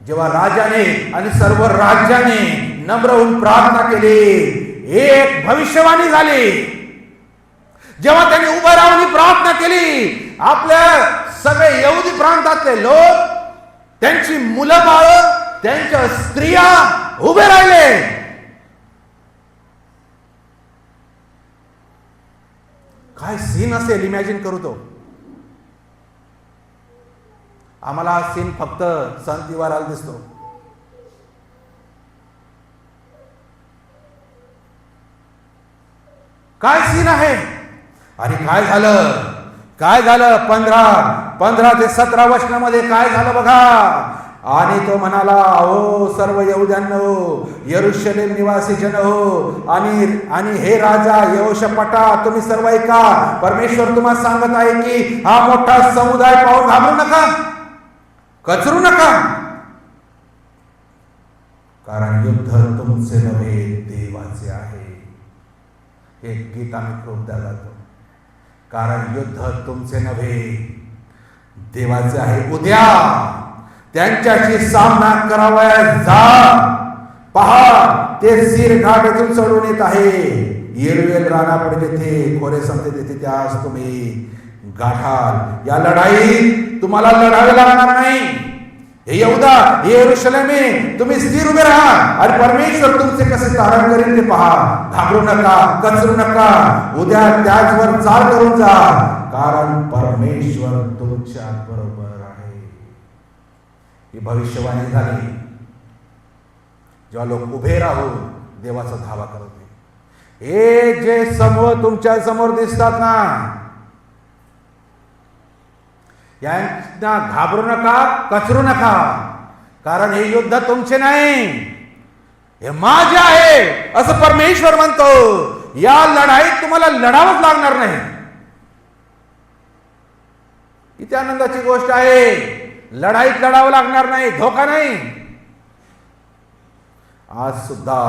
जेव्हा राजाने आणि सर्व राज्याने नम्र होऊन प्रार्थना केली, एक भविष्यवाणी झाली. जेव्हा त्यांनी उभं राहून प्रार्थना केली, आपल्या सगळे यहुदी प्रांतातले लोक, त्यांची मुलं बाळ, त्यांच्या स्त्रिया उभे राहिले. काय सीन असेल इमॅजिन करू तो. आम्हाला हा सीन फक्त सण त्योहाराला दिसतो. काय सीन आहे. आणि काय झालं, काय झालं 15 ते 17 वचनामध्ये काय झालं बघा. आणि तो म्हणाला, हो सर्व यहुद्यांनो, यरूशलेम निवासी जन हो, आणि हे राजा यहोशाफाटा, तुम्ही सर्व ऐका. परमेश्वर तुम्हाला सांगत आहे की हा मोठा समुदाय पाहून घाबरू नका, कचरू नका, कारण युद्ध तुमचे नव्हे देवाचे आहे. एक गीत आम्ही खूपदा गातो, कारण युद्ध तुमचे नव्हे देवाचे आहे. उद्या त्यांच्याशी सामना करावयास जा. पहा, ते सीर घाटातून चढून येत आहे. येरवेल रानापुढे तेथे खोरे संते तेथे त्यास तुम्ही गाठाल. या लढाईत तुम्हाला लढावे लागणार नाही. हे यहूदा, हे यरूशलेमे, तुम्ही स्थिर उभे राहा आणि परमेश्वर तुमचे कसे तारण करेल ते पहा. घाबरू नका, कचरू नका. उद्या त्याचवर चाल करून जा, कारण परमेश्वर तुमच्या बरोबर आहे. ही भविष्यवाणी झाली जेव्हा लोक उभे राहून देवाचा धावा करत होते. हे जे समूह तुमच्या समोर दिसतात ना, यांना घाबरू नका, कचरू नका, कारण हे युद्ध तुमचे नाही, हे माझे आहे असं परमेश्वर म्हणतो. या लढाईत तुम्हाला लढावंच लागणार नाही. किती आनंदाची गोष्ट आहे. लढाईत लढावं लागणार नाही, धोका नाही. आज सुद्धा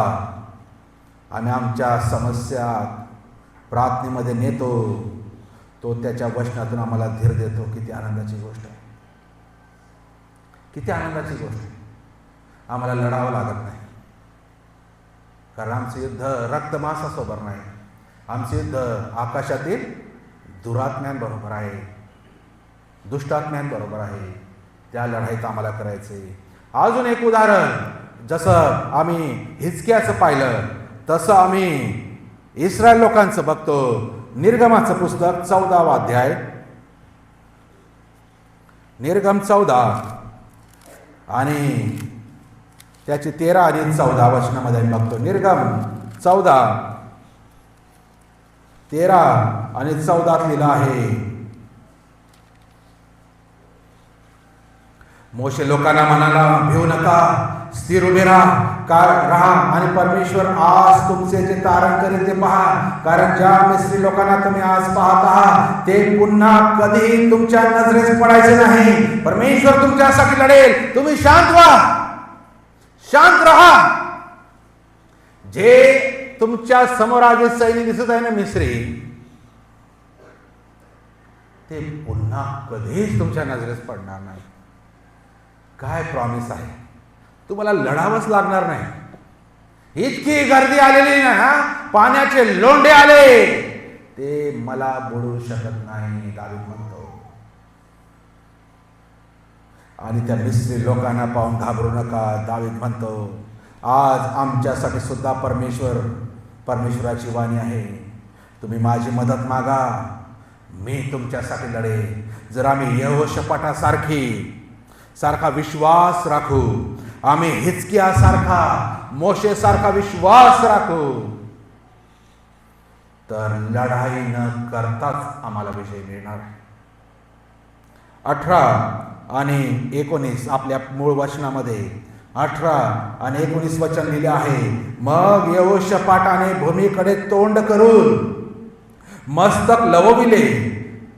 आम्ही आमच्या समस्या प्रार्थनेमध्ये नेतो, तो त्याच्या वचनातून आम्हाला धीर देतो. किती आनंदाची गोष्ट आहे, किती आनंदाची गोष्ट आहे. आम्हाला लढावं लागत नाही, कारण आमचं युद्ध रक्तमांसासोबत नाही. आमचं युद्ध आकाशातील दुरात्म्यांबरोबर आहे, दुष्टात्म्यांबरोबर आहे. त्या लढाईत आम्हाला करायचे. अजून एक उदाहरण, जसं आम्ही हिजकियाचं पाहिलं तसं आम्ही इस्रायल लोकांचं बघतो. निर्गमाचं पुस्तक 14वा अध्याय, निर्गम 14 आणि त्याची 13 आणि 14 वचनामध्ये आम्ही बघतो. निर्गम 14, 13 आणि 14 लिहिलं आहे. मोशे लोकांना म्हणाला, भिवू नका, स्थिर उभे राहा आणि परमेश्वर आज तुमचे जे तारण करेल ते पहा, कारण ज्या मिस्री लोकांना तुम्ही आज पाहत आहात ते पुन्हा कधीही तुमच्या नजरेस पडायचे नाही. परमेश्वर तुमच्यासाठी लढेल. तुम्ही शांत व्हा, शांत राहा. जे तुमच्या समोर आज सैन्य दिसत आहे ना मिस्री, ते पुन्हा कधीच तुमच्या नजरेस पडणार नाही. काय प्रॉमिस आहे. तुम्हाला लढावंच लागणार नाही. इतकी गर्दी आलेली ना, पाण्याचे लोंढे आले, ते मला बुडू शकत नाही, दावीद म्हणतो. आणि त्या मिस्री लोकांना पाहून घाबरू नका, दावीद म्हणतो. आज आमच्यासाठी सुद्धा परमेश्वराची वाणी आहे. तुम्ही माझी मदत मागा, मी तुमच्यासाठी लढेन. जर आम्ही यहोशापाटासारखा विश्वास राखू, आम्ही हिजकियासारखा, मोशेसारखा विश्वास राखू, तर लढाई न करताच आम्हाला विजय मिळणार. 18 आणि 19 आपल्या मूळ वचनामध्ये 18 आणि 19 वचन लिहिले आहे. मग यहोशापाटाने भूमीकडे तोंड करून मस्तक लवविले,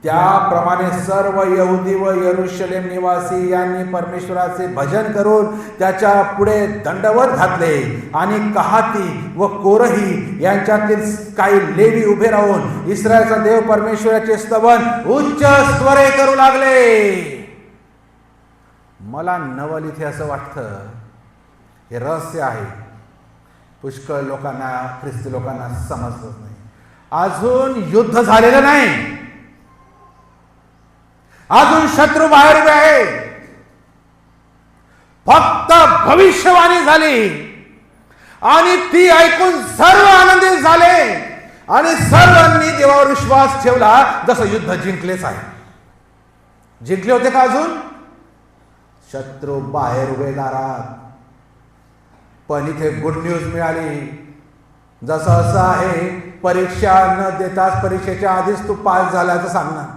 त्याप्रमाणे सर्व यहुदी व यरूशलेम निवासी यांनी परमेश्वराचे भजन करून त्याच्या पुढे दंडवत घातले. आणि कहाती व कोरही यांच्यातील काही लेवी उभे राहून इस्रायलचा देव परमेश्वराचे स्तवन उच्च स्वरे करू लागले. मला नवल इथे असं वाटतं, हे रहस्य आहे, पुष्कळ लोकांना, ख्रिस्ती लोकांना समजत नाही. अजून युद्ध झालेलं नाही, अजून शत्रू बाहेर उभे आहे. फक्त भविष्यवाणी झाली आणि ती ऐकून सर्व आनंदित झाले आणि सर्वांनी देवावर विश्वास ठेवला, जसं युद्ध जिंकलेच आहे. जिंकले होते का अजून? शत्रू बाहेर उभे दारात. पण इथे गुड न्यूज मिळाली. जसं असं आहे, परीक्षा न देताच परीक्षेच्या आधीच तू पास झाल्याचं सांगणार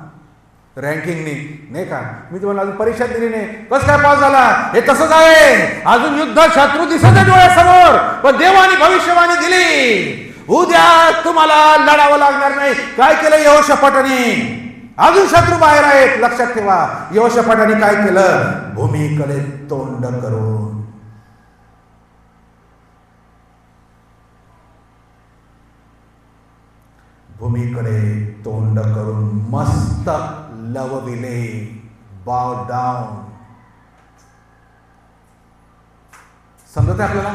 रँकिंगनी, नाही का? मी तुम्हाला अजून परीक्षा दिली नाही, कसं काय पास झाला? हे तसंच आहे. अजून युद्ध शत्रू दिसत आहे डोळ्यासमोर, पण देवाने भविष्यवाणी दिली, उद्या तुम्हाला लढावं लागणार नाही. काय केलं यहोशापाटाने? अजून शत्रू बाहेर आहेत, लक्षात ठेवा. यहोशापाटाने काय केलं? भूमीकडे तोंड करून, भूमीकडे तोंड करून मस्तक लवविले, बाव डाऊन. समजत आहे आपल्याला?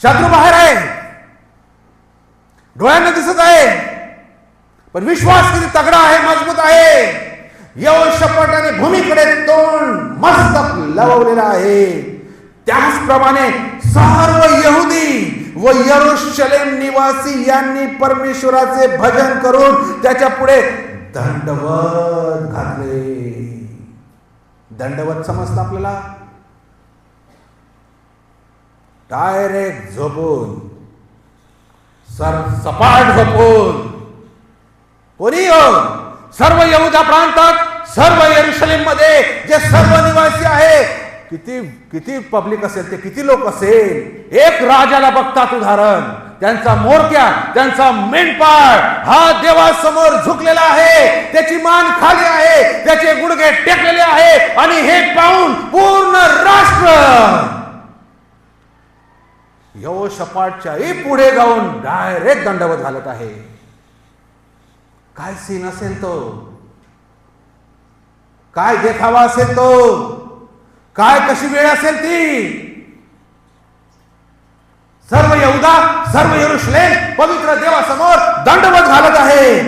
शत्रू बाहेर आहे, डोळ्यांना दिसत आहे, पण विश्वास किती तगडा आहे, मजबूत आहे. यहोशापाटाने भूमीकडे तोंड मस्तक लवलेला आहे. त्याचप्रमाणे सर्व यहुदी व यरूशलेम निवासी यांनी परमेश्वराचे भजन करून त्याच्या पुढे दंडवत घातले. दंडवत समजतं आपल्याला? डायरेक्ट झोपून, सपाट झोपून. कोणी हो? सर्व यहुदा प्रांतात, सर्व यरूशलेम मध्ये जे सर्व निवासी आहे, किती पब्लिक असेल, ते किती लोक असेल. एक राजाला बघतात उदाहरण, त्यांचा मोरक्या, त्यांचा मेंढपाळ हा देवासमोर झुकलेला आहे, त्याची मान खाली आहे, त्याचे गुडघे टेकलेले आहे, आणि हे पाहून पूर्ण राष्ट्र यहोशापाटच्याही पुढे जाऊन डायरेक्ट दंडवत घालत आहे. काय सीन असेल तो? काय देखावा असेल तो? काय कशी वेळ असेल ती? सर्व यहुदा, सर्व यरूशलेम पवित्र देवासमोर दंडवत घालत आहे.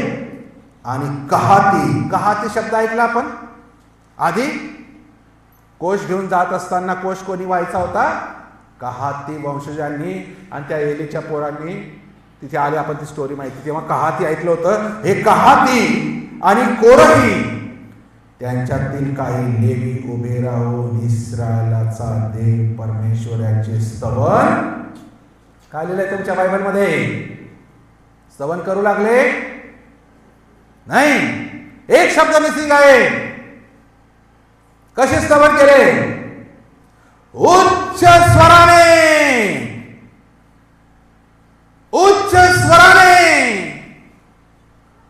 आणि कहाती शब्द ऐकला आपण आधी? कोश घेऊन जात असताना कोश कोणी व्हायचा होता? कहाती वंशजांनी. आणि त्या एलीच्या पोरांनी तिथे आले, आपण ती स्टोरी माहिती, तेव्हा कहाती ऐकलं होतं. हे कहाती आणि कोरही त्यांच्यातील काही लेवी उभे राहून इस्रायलाचा देव परमेश्वराचे स्तवन, काय लिहिलंय तुमच्या बायबलमध्ये? स्तवन करू लागले नाही, एक शब्द मिसिंग आहे. कसे स्तवन केले? उच्च स्वराने, उच्च स्वराने.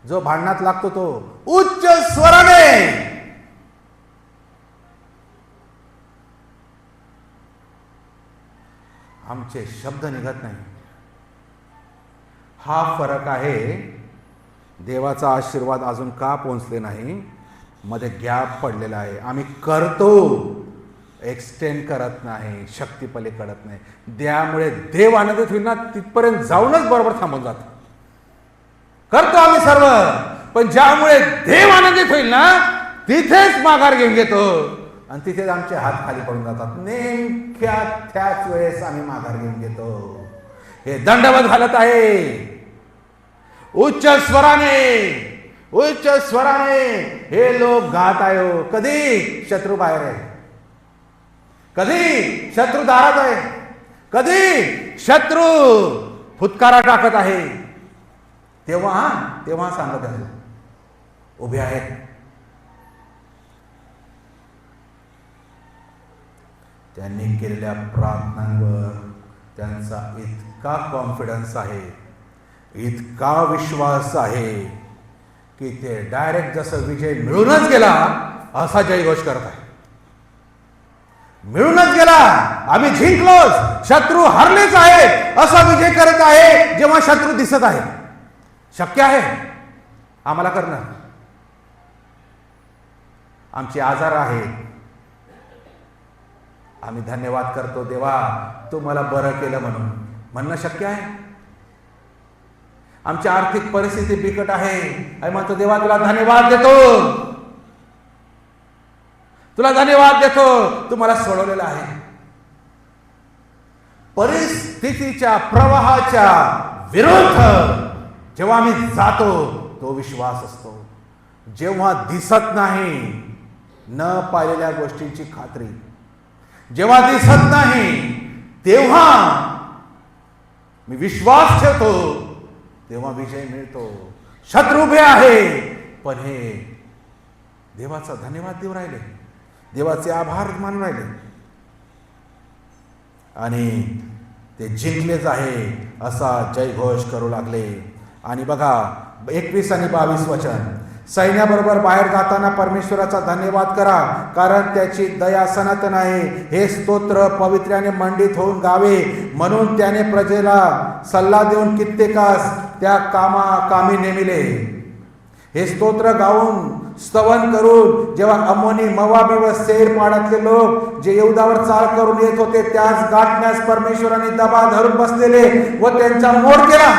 जो भांडणात लागतो तो उच्च स्वराने. आमचे शब्द निघत नाही. हा फरक आहे. देवाचा आशीर्वाद अजून का पोहोचले नाही? मध्ये गॅप पडलेला आहे. आम्ही करतो, एक्सटेंड करत नाही, शक्ती पलीकडत नाही. त्यामुळे देव आनंदित होईल ना तिथपर्यंत जाऊनच बरोबर थांबून जातो. करतो आम्ही सर्व, पण ज्यामुळे देव आनंदित होईल ना तिथेच माघार घेऊन घेतो आणि तिथेच आमचे हात खाली पडून जातात. नेमक्या त्याच वेळेस आम्ही माघार घेऊन घेतो. हे दंडवत घालत आहे. उच्च स्वराने, उच्च स्वराने हे लोक गात आहे. कधी शत्रू बाहेर आहे, कधी शत्रू दारात आहे, कधी शत्रू फुतकारा टाकत आहे, तेव्हा सांगत आहे उभे आहेत. त्यांनी केलेल्या प्रार्थनांवर त्यांचा इतका कॉन्फिडन्स आहे, इतका विश्वास आहे की ते डायरेक्ट जसं विजय मिळूनच गेला असा जयघोष करत आहे. मिळूनच गेला, आम्ही जिंकलोच, शत्रू हरलेच आहे असा विजय करत आहे. जेव्हा शत्रू दिसत आहे, शक्य आहे आम्हाला करणं. आमचे आजार आहेत, आम्ही धन्यवाद करतो देवा तू मला बरं केलं म्हणणं शक्य आहे. आमची आर्थिक परिस्थिती बिकट आहे, आणि म्हणतो देवा तुला धन्यवाद देतो, तुला धन्यवाद देतो, तू मला सोडवलेलं आहे. परिस्थितीच्या प्रवाहाच्या विरुद्ध जेव्हा आम्ही जातो तो विश्वास असतो. जेव्हा दिसत नाही, न पाहिलेल्या गोष्टींची खात्री, जेव्हा दिसत नाही तेव्हा मी विश्वास ठेवतो, तेव्हा विजय मिळतो. शत्रू उभे आहे, पण हे देवाचा धन्यवाद देऊ राहिले, देवाचे आभार मानून राहिले, आणि ते जिंकलेच आहे असा जयघोष करू लागले. आणि बघा 21 आणि 22 वचन, सैन्याबरोबर बाहेर जाताना परमेश्वराचा धन्यवाद करा, कारण त्याची दया सनातन आहे. हे स्तोत्र पवित्र्याने मंडित होऊन गावे, म्हणून त्याने प्रजेला सल्ला देऊन कित्येकास त्या कामी नेमिले. हे स्तोत्र गाऊन स्तवन करून जेव्हा अम्मोनी, मोवाबी व सेर पाड्यातले लोक जे यहूदावर चाल करून येत होते त्यास गाठण्यास परमेश्वराने दबा धरून बसलेले व त्यांचा मोड केला.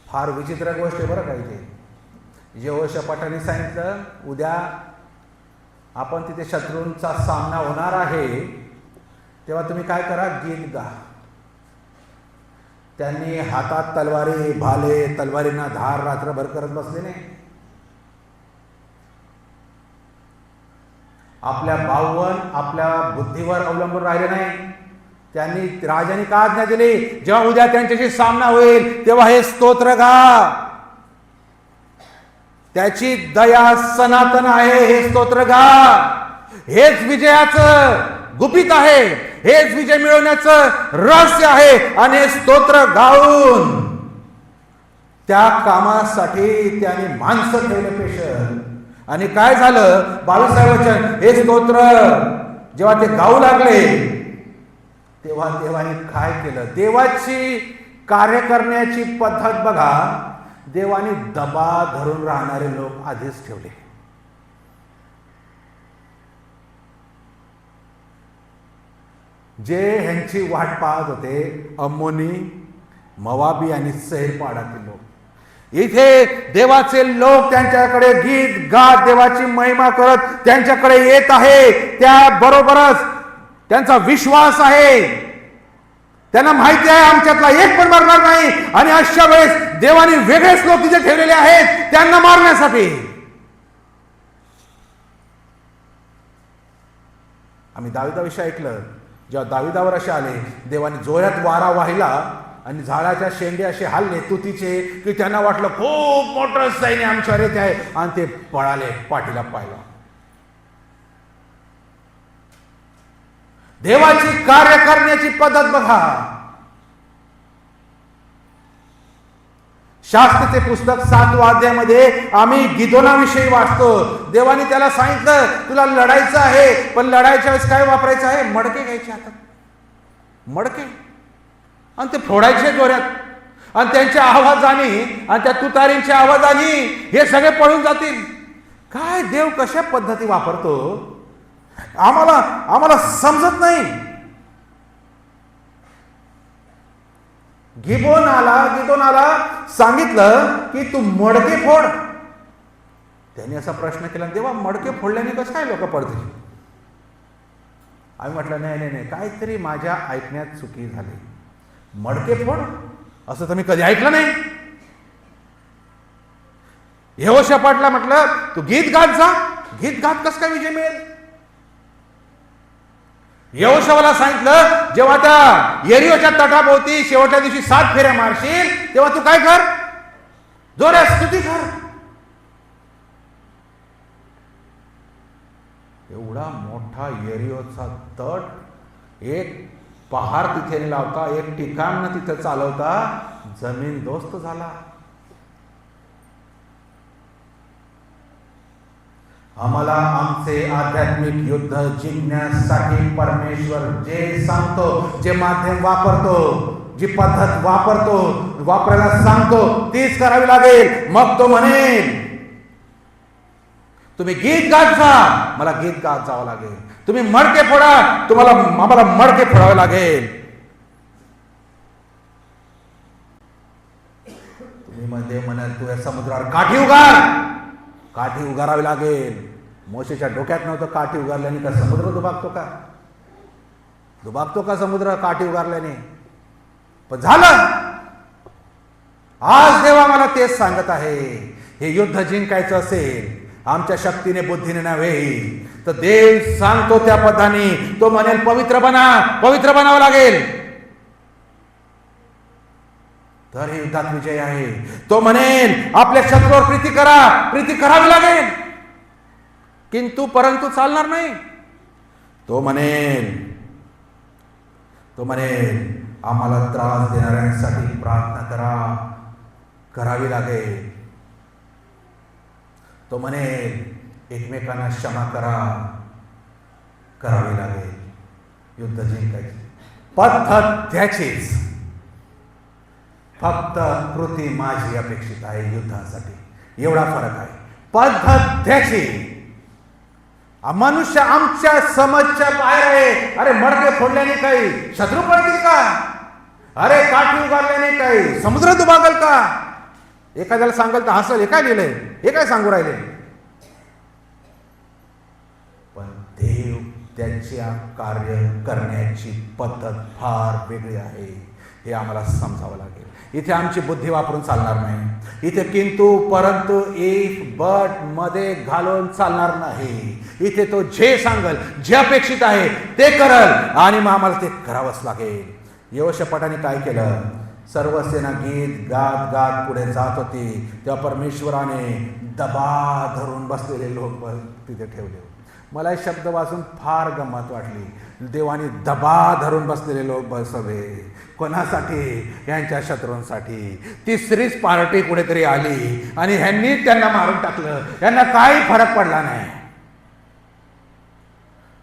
फार विचित्र गोष्ट आहे बरं का. इथे यहोशापाटाने सांगितलं उद्या आपण तिथे शत्रूंचा सामना होणार आहे, तेव्हा तुम्ही काय करा, गीत गा. त्यांनी हातात तलवारी, भाले, तलवारींना धार रात्रभर करत बसले नाही. आपल्या बाहुवन, आपल्या बुद्धीवर अवलंबून राहिले नाही. त्यांनी राजाने का आज्ञा दिली, जेव्हा उद्या त्यांच्याशी सामना होईल तेव्हा हे स्तोत्र गा. त्याची दया सनातन आहे, हे स्तोत्र गा. हेच विजयाचं गुपित आहे, हेच विजय मिळवण्याचं रहस्य आहे. आणि हे स्तोत्र गाऊन त्या कामासाठी त्याने माणसं ठेवले पेशल. आणि काय झालं, 22 वचन, हे स्तोत्र जेव्हा ते गाऊ लागले तेव्हा देवाने काय केलं. देवाची कार्य करण्याची पद्धत बघा, देवाने दबा धरून राहणारे लोक आधीच ठेवले. जे ह्यांची वाट पाहत होते, अम्मोनी, मोवाबी आणि सेर पाड्यातील लोक. इथे देवाचे लोक त्यांच्याकडे गीत गात देवाची महिमा करत त्यांच्याकडे येत आहे. त्या बरोबरच त्यांचा विश्वास आहे त्यांना माहिती आहे आमच्यातला एक पण मरणार नाही, आणि अशा वेळेस देवाने वेगळेच लोक तिथे ठेवलेले आहेत त्यांना मारण्यासाठी. आम्ही दाविदाविषयी ऐकलं, जेव्हा दाविदावर असे आले, देवाने जोरात वारा वाहिला आणि झाडाच्या शेंडे असे हल्ले तुतीचे की त्यांना वाटलं खूप मोठं सैन्य आमच्यावर येत आहे, आणि ते पळाले पाठीला पाहिला. देवाची कार्य करण्याची पद्धत बघा. शास्त्राचे पुस्तक 7व्या अध्यायामध्ये आम्ही गिदोनाविषयी वाचतो. देवाने त्याला सांगितलं तुला लढायचं आहे, पण लढायच्या वेळेस काय वापरायचं आहे? मडके घ्यायचे हातात, मडके, आणि ते फोडायचे जोरात, आणि त्यांच्या आवाजाने आणि त्या तुतारींच्या आवाजाने हे सगळे पळून जातील. काय देव कशा पद्धती वापरतो आम्हाला समजत नाही. गिदोनाला सांगितलं की तू मडके फोड. त्यांनी असा प्रश्न केला, देवा मडके फोडल्याने कसं काय लोक पडतील? आम्ही म्हटलं नाही, काहीतरी माझ्या ऐकण्यात चुकी झाली. मडके फोड असं तर मी कधी ऐकलं नाही. यहोशापाटला म्हटलं तू गीत गात जा. गीत गात कसं काय विजय मिळेल? यहोशावाला सांगितलं जेव्हा त्या यरीहोच्या तटाभोवती शेवटच्या दिवशी 7 फेऱ्या मारशील तेव्हा तू काय कर? जोरात स्तुती कर. एवढा मोठा यरीहोचा तट, एक पहार तिथे लावता, एक ठिकाण तिथे चालवता, जमीन दोस्त झाला. आम्हाला आमचे आध्यात्मिक युद्ध जिंकण्यासाठी परमेश्वर जे सांगतो, जे माध्यम वापरतो, जी पद्धत वापरायला सांगतो तीच करावी लागेल. मग तो म्हणेल तुम्ही गीत गात जा, मला गीत गात जावं लागेल. तुम्ही मडके फोडा, आम्हाला मडके फोडावे लागेल. तुम्ही मध्ये म्हणाल तू या समुद्रावर काठी उगारावी लागेल. मोशेच्या डोक्यात नव्हतं काठी उगारल्याने का समुद्र दुभागतो का समुद्र काठी उगारल्याने? पण झालं. आज देवा मला तेच सांगत आहे, हे युद्ध जिंकायचं असेल आमच्या शक्तीने बुद्धीने नव्हे, तर देव सांगतो त्या पद्धतीने. तो म्हणेल पवित्र बनावं लागेल, तर हे युद्धात विजय आहे. तो म्हणेल आपल्या शत्रूवर प्रीती करावी लागेल, परंतु चालणार नाही. तो म्हणेल आम्हाला त्रास देणाऱ्यांसाठी प्रार्थना करावी लागेल. तो म्हणेल एकमेकांना क्षमा करावी लागेल. युद्ध जिंकायचे पद्धत त्याचीच, फक्त कृती माझी अपेक्षित आहे युद्धासाठी. एवढा फरक आहे. पद्धत त्याची. मनुष्य आमच्या समजच्या बाहेर आहे. अरे मडके फोडल्याने काही शत्रू पडतील का? अरे काठी उगारल्याने काही समुद्र दुभागल का? एखाद्याला सांगाल तर हसल, हे काय लिहिलंय, हे काय सांगू राहिले? पण देव त्याच्या कार्य करण्याची पद्धत फार वेगळी आहे, हे आम्हाला समजावं लागेल. इथे आमची बुद्धी वापरून चालणार नाही. इथे किंतु परंतु इफ बट मध्ये घालून चालणार नाही. इथे तो जे सांगल, जे अपेक्षित आहे ते करल, आणि मग आम्हाला ते करावंच लागेल. यहोशापाटाने काय केलं? सर्व सेना गीत गात पुढे जात होती, तेव्हा परमेश्वराने दबा धरून बसलेले लोक तिथे ठेवले. मला हे शब्द वाचून फार गंमत वाटली. देवाने दबा धरून बसलेले लोक बसवे. कोणासाठी? यांच्या शत्रूंसाठी. तिसरीच पार्टी कुठेतरी आली आणि ह्यांनी त्यांना मारून टाकलं. यांना काही फरक पडला नाही.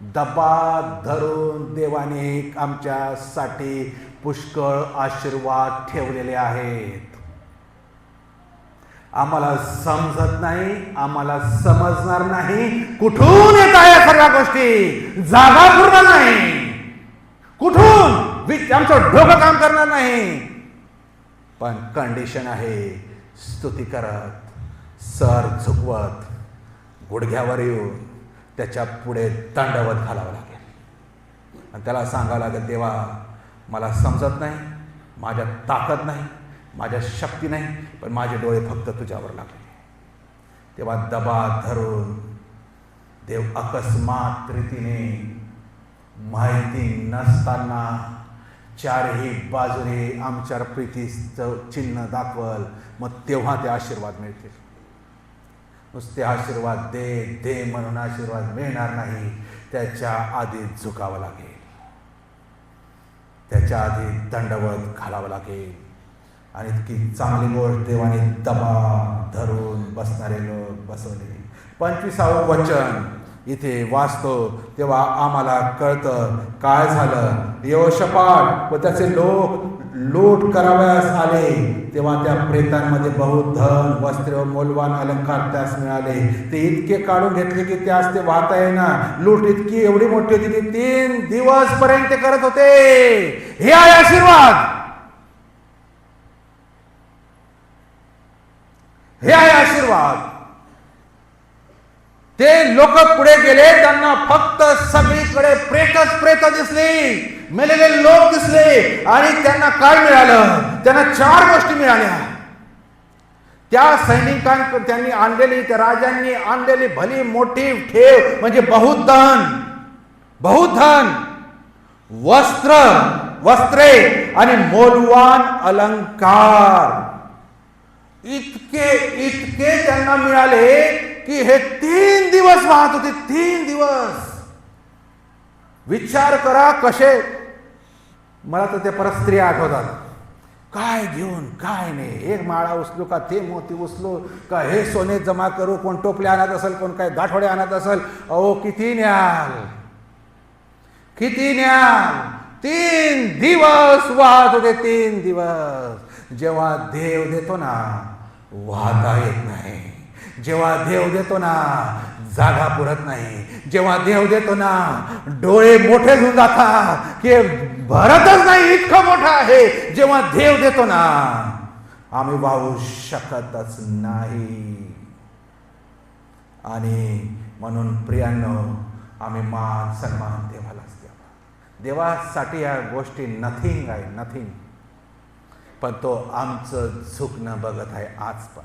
दबा धरून देवाने आमच्यासाठी पुष्कळ आशीर्वाद ठेवलेले आहेत. आम्हाला समजत नाही, आम्हाला समजणार नाही कुठून येत आहे या सगळ्या गोष्टी. जागा पुरणार नाही, कुठून आमचं डोकं काम करणार नाही. पण कंडिशन आहे, स्तुती करत, सर झुकवत, गुडघ्यावर येऊन त्याच्या पुढे दंडवत घालावं लागेल आणि त्याला सांगावं लागेल, देवा मला समजत नाही, माझ्यात ताकद नाही, माझ्या शक्ती नाही, पण माझे डोळे फक्त तुझ्यावर लागले. तेव्हा दबा धरून देव अकस्मात रीतीने माहिती नसताना चारही बाजूने आमच्यावर प्रीतीचं चिन्ह दाखवल. मग तेव्हा ते आशीर्वाद मिळतील. नुसते आशीर्वाद दे दे म्हणून आशीर्वाद मिळणार नाही. त्याच्या आधी झुकावं लागेल, त्याच्या आधी दंडवत घालावं लागेल. आणि इतकी चांगली गोष्ट देवाने दबा धरून बसणारे लोक बसवले. 25वं वचन इथे वाचतो तेव्हा आम्हाला कळतं काय झालं. यहोशापाट व त्याचे लोक लूट करावयास आले तेव्हा त्या प्रेतांमध्ये बहुत धन वस्त्रे व मौल्यवान अलंकार त्यास मिळाले. ते इतके काढून घेतले की त्यास ते वाहता येईना. लूट इतकी एवढी मोठी होती की 3 दिवस पर्यंत करत होते. हे आहे आशीर्वाद, हे आहे आशीर्वाद. ते लोक पुढे गेले, त्यांना फक्त सगळीकडे प्रेत दिसली, मेलेले लोक दिसले. आणि त्यांना काय मिळालं? त्यांना 4 गोष्टी मिळाल्या. त्या सैनिकांकडे त्यांनी आणलेली, त्या राजांनी आणलेली भली मोठी ठेव म्हणजे बहुत धन, वस्त्रे आणि मौल्यवान अलंकार इतके त्यांना मिळाले की हे 3 दिवस वाहत होते. 3 दिवस. विचार करा कसे. मला तर ते परत स्त्रिया आठवतात. काय घेऊन काय नाही, एक माळा उचलू का, ते मोती उचलू का, हे सोने जमा करू, कोण टोपले आणत असेल, कोण काय गाठोडे आणत असेल. अहो किती न्याल. 3 दिवस वाहत होते. 3 दिवस. जेव्हा देव देतो ना वाहता येत नाही. जेव्हा देव देतो ना जागा पुरत नाही. जेव्हा देव देतो ना डोळे मोठे होऊन जातात की भरतच नाही, इतकं मोठं आहे. जेव्हा देव देतो ना आम्ही वाहू शकतच नाही. आणि म्हणून प्रियांनो आम्ही मान सन्मान देवालाच द्यावा. देवासाठी या गोष्टी नथिंग आहे, नथिंग. पण तो आमचं झुकणं बघत आहे. आज पण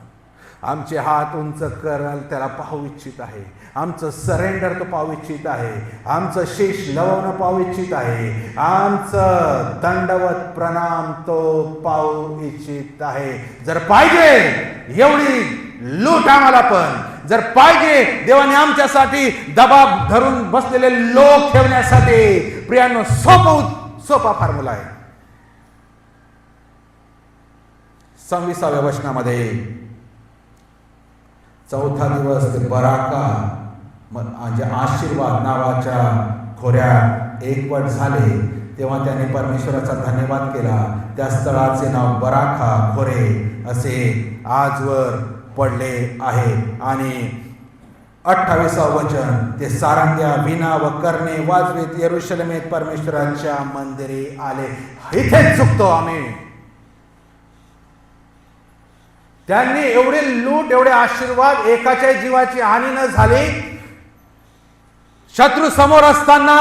आमचे हात उंच कराल त्याला पाहू इच्छित आहे. आमचं सरेंडर तो पाहू इच्छित आहे. आमचं शीश लवणं पाहू इच्छित आहे. आमचं दंडवत प्रणाम तो पाहू इच्छित आहे. जर पाहिजे एवढी लूट आम्हाला पण, जर पाहिजे देवाने आमच्यासाठी दबाब धरून बसलेले लोक ठेवण्यासाठी, प्रियांनो सोपा फॉर्म्युला आहे. 26व्या वचनामध्ये 4था दिवस ते बराका म्हणजे आशीर्वाद नावाच्या खोऱ्यात एकवट झाले तेव्हा त्यांनी परमेश्वराचा धन्यवाद केला. त्या स्थळाचे नाव बराका खोरे असे आजवर पडले आहे. आणि 28वं वचन ते सारंग्या वीणा व कर्णे वाजवीत यरुशलेमेत परमेश्वराच्या मंदिरी आले. इथेच चुकतो आम्ही. त्यांनी एवढे लूट, एवढे आशीर्वाद, एकाच्या जीवाची हानी न झाली. शत्रू समोर असताना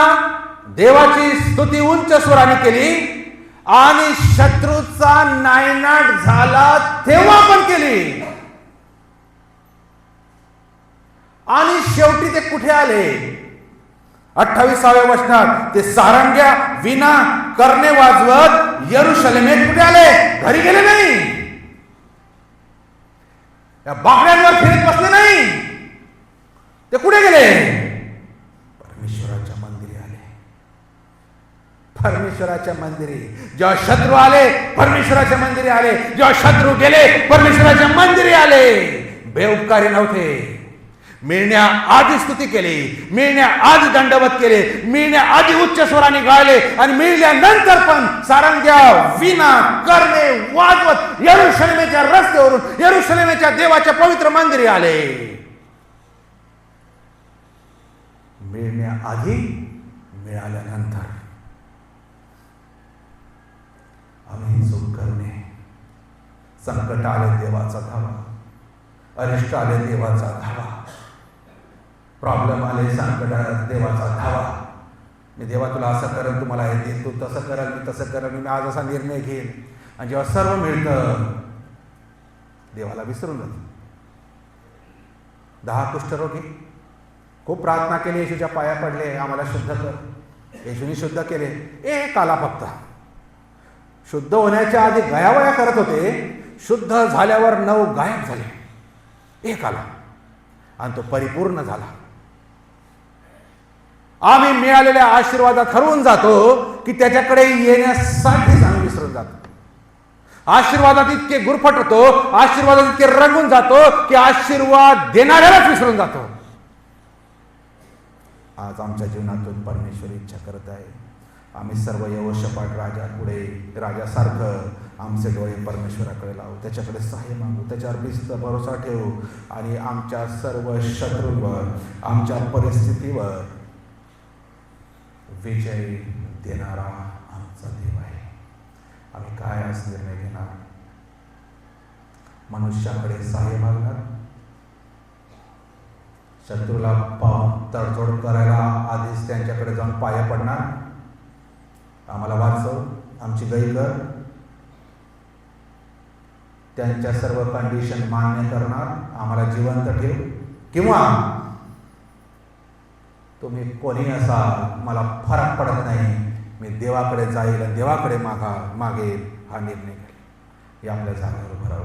देवाची स्तुती उंच स्वराने केली आणि शत्रूचा नायनाट झाला तेव्हा पण केली. आणि शेवटी ते कुठे आले? 28व्या वचनात ते सारंग्या वीणा कर्णे वाजवत यरुशलेमेत कुठे आले? घरी गेले नाही. या बाकड्यांवर फिरत बसले नाही. ते कुठे गेले? परमेश्वराच्या मंदिरी आले. परमेश्वराच्या मंदिरी. जेव्हा शत्रू आले परमेश्वराच्या मंदिरी आले. जेव्हा शत्रू गेले परमेश्वराच्या मंदिरी आले. बेउपकारी नव्हते. मिळण्याआधी स्तुती केली, मिळण्याआधी दंडवत केले, मिळण्याआधी उच्च स्वराने गायले आणि मिळल्यानंतर पण सारंग्या वीणा कर्णे वाजवत यरुशलेमेच्या रस्त्यावरून यरुशलेमेच्या देवाच्या पवित्र मंदिरी आले. मिळण्याआधी, मिळाल्यानंतर आम्ही चूक करणे. संकट आले देवाचा धावा, अरिष्ट आले देवाचा धावा, प्रॉब्लेम आले संकट आले देवाचा धावा. मी देवा तुला असं करेन, तुम्हाला हे देईन, तू तसं करेल, मी तसं करेल, मी आज असा निर्णय घेईन. आणि जेव्हा सर्व मिळतं देवाला विसरून जातो. 10 कुष्ठरोगी खूप प्रार्थना केली, येशूच्या पाया पडले, आम्हाला शुद्ध कर. येशूने शुद्ध केले. एक आला फक्त. शुद्ध होण्याच्या आधी गयावया करत होते, शुद्ध झाल्यावर 9 गायब झाले. एक आला आणि तो परिपूर्ण झाला. आम्ही मिळालेल्या आशीर्वादात हरवून जातो की त्याच्याकडे येण्यासाठीच आम्ही विसरून जातो. आशीर्वादात इतके गुरफटतो, आशीर्वादात इतके रंगून जातो की आशीर्वाद देणाऱ्यालाच विसरून जातो. आज आमच्या जीवनातून परमेश्वर इच्छा करत आहे, आम्ही सर्व यहोशपाट राजापुढे राजासारखं आमचे डोळे परमेश्वराकडे लावू, त्याच्याकडे सहाय्य मागू, त्याच्यावर भिस्त भरोसा ठेवू आणि आमच्या सर्व शत्रूंवर, आमच्या परिस्थितीवर विजय देणारा आमचा देव आहे. आम्ही काय आज निर्णय घेणार? मनुष्याकडे सहाय्य मागणार, शत्रूला पाहून तडजोड करायला आधीच त्यांच्याकडे जाऊन पाया पडणार, आम्हाला वाचव, आमची गई कर, त्यांच्या सर्व कंडिशन मान्य करणार, आम्हाला जिवंत ठेव, किंवा तुम्ही कोणी असाल मला फरक पडत नाही, मी देवाकडे जाईल आणि देवाकडे मागेल, हा निर्णय घेईल. हे आपल्या जागेवर उभं राहू.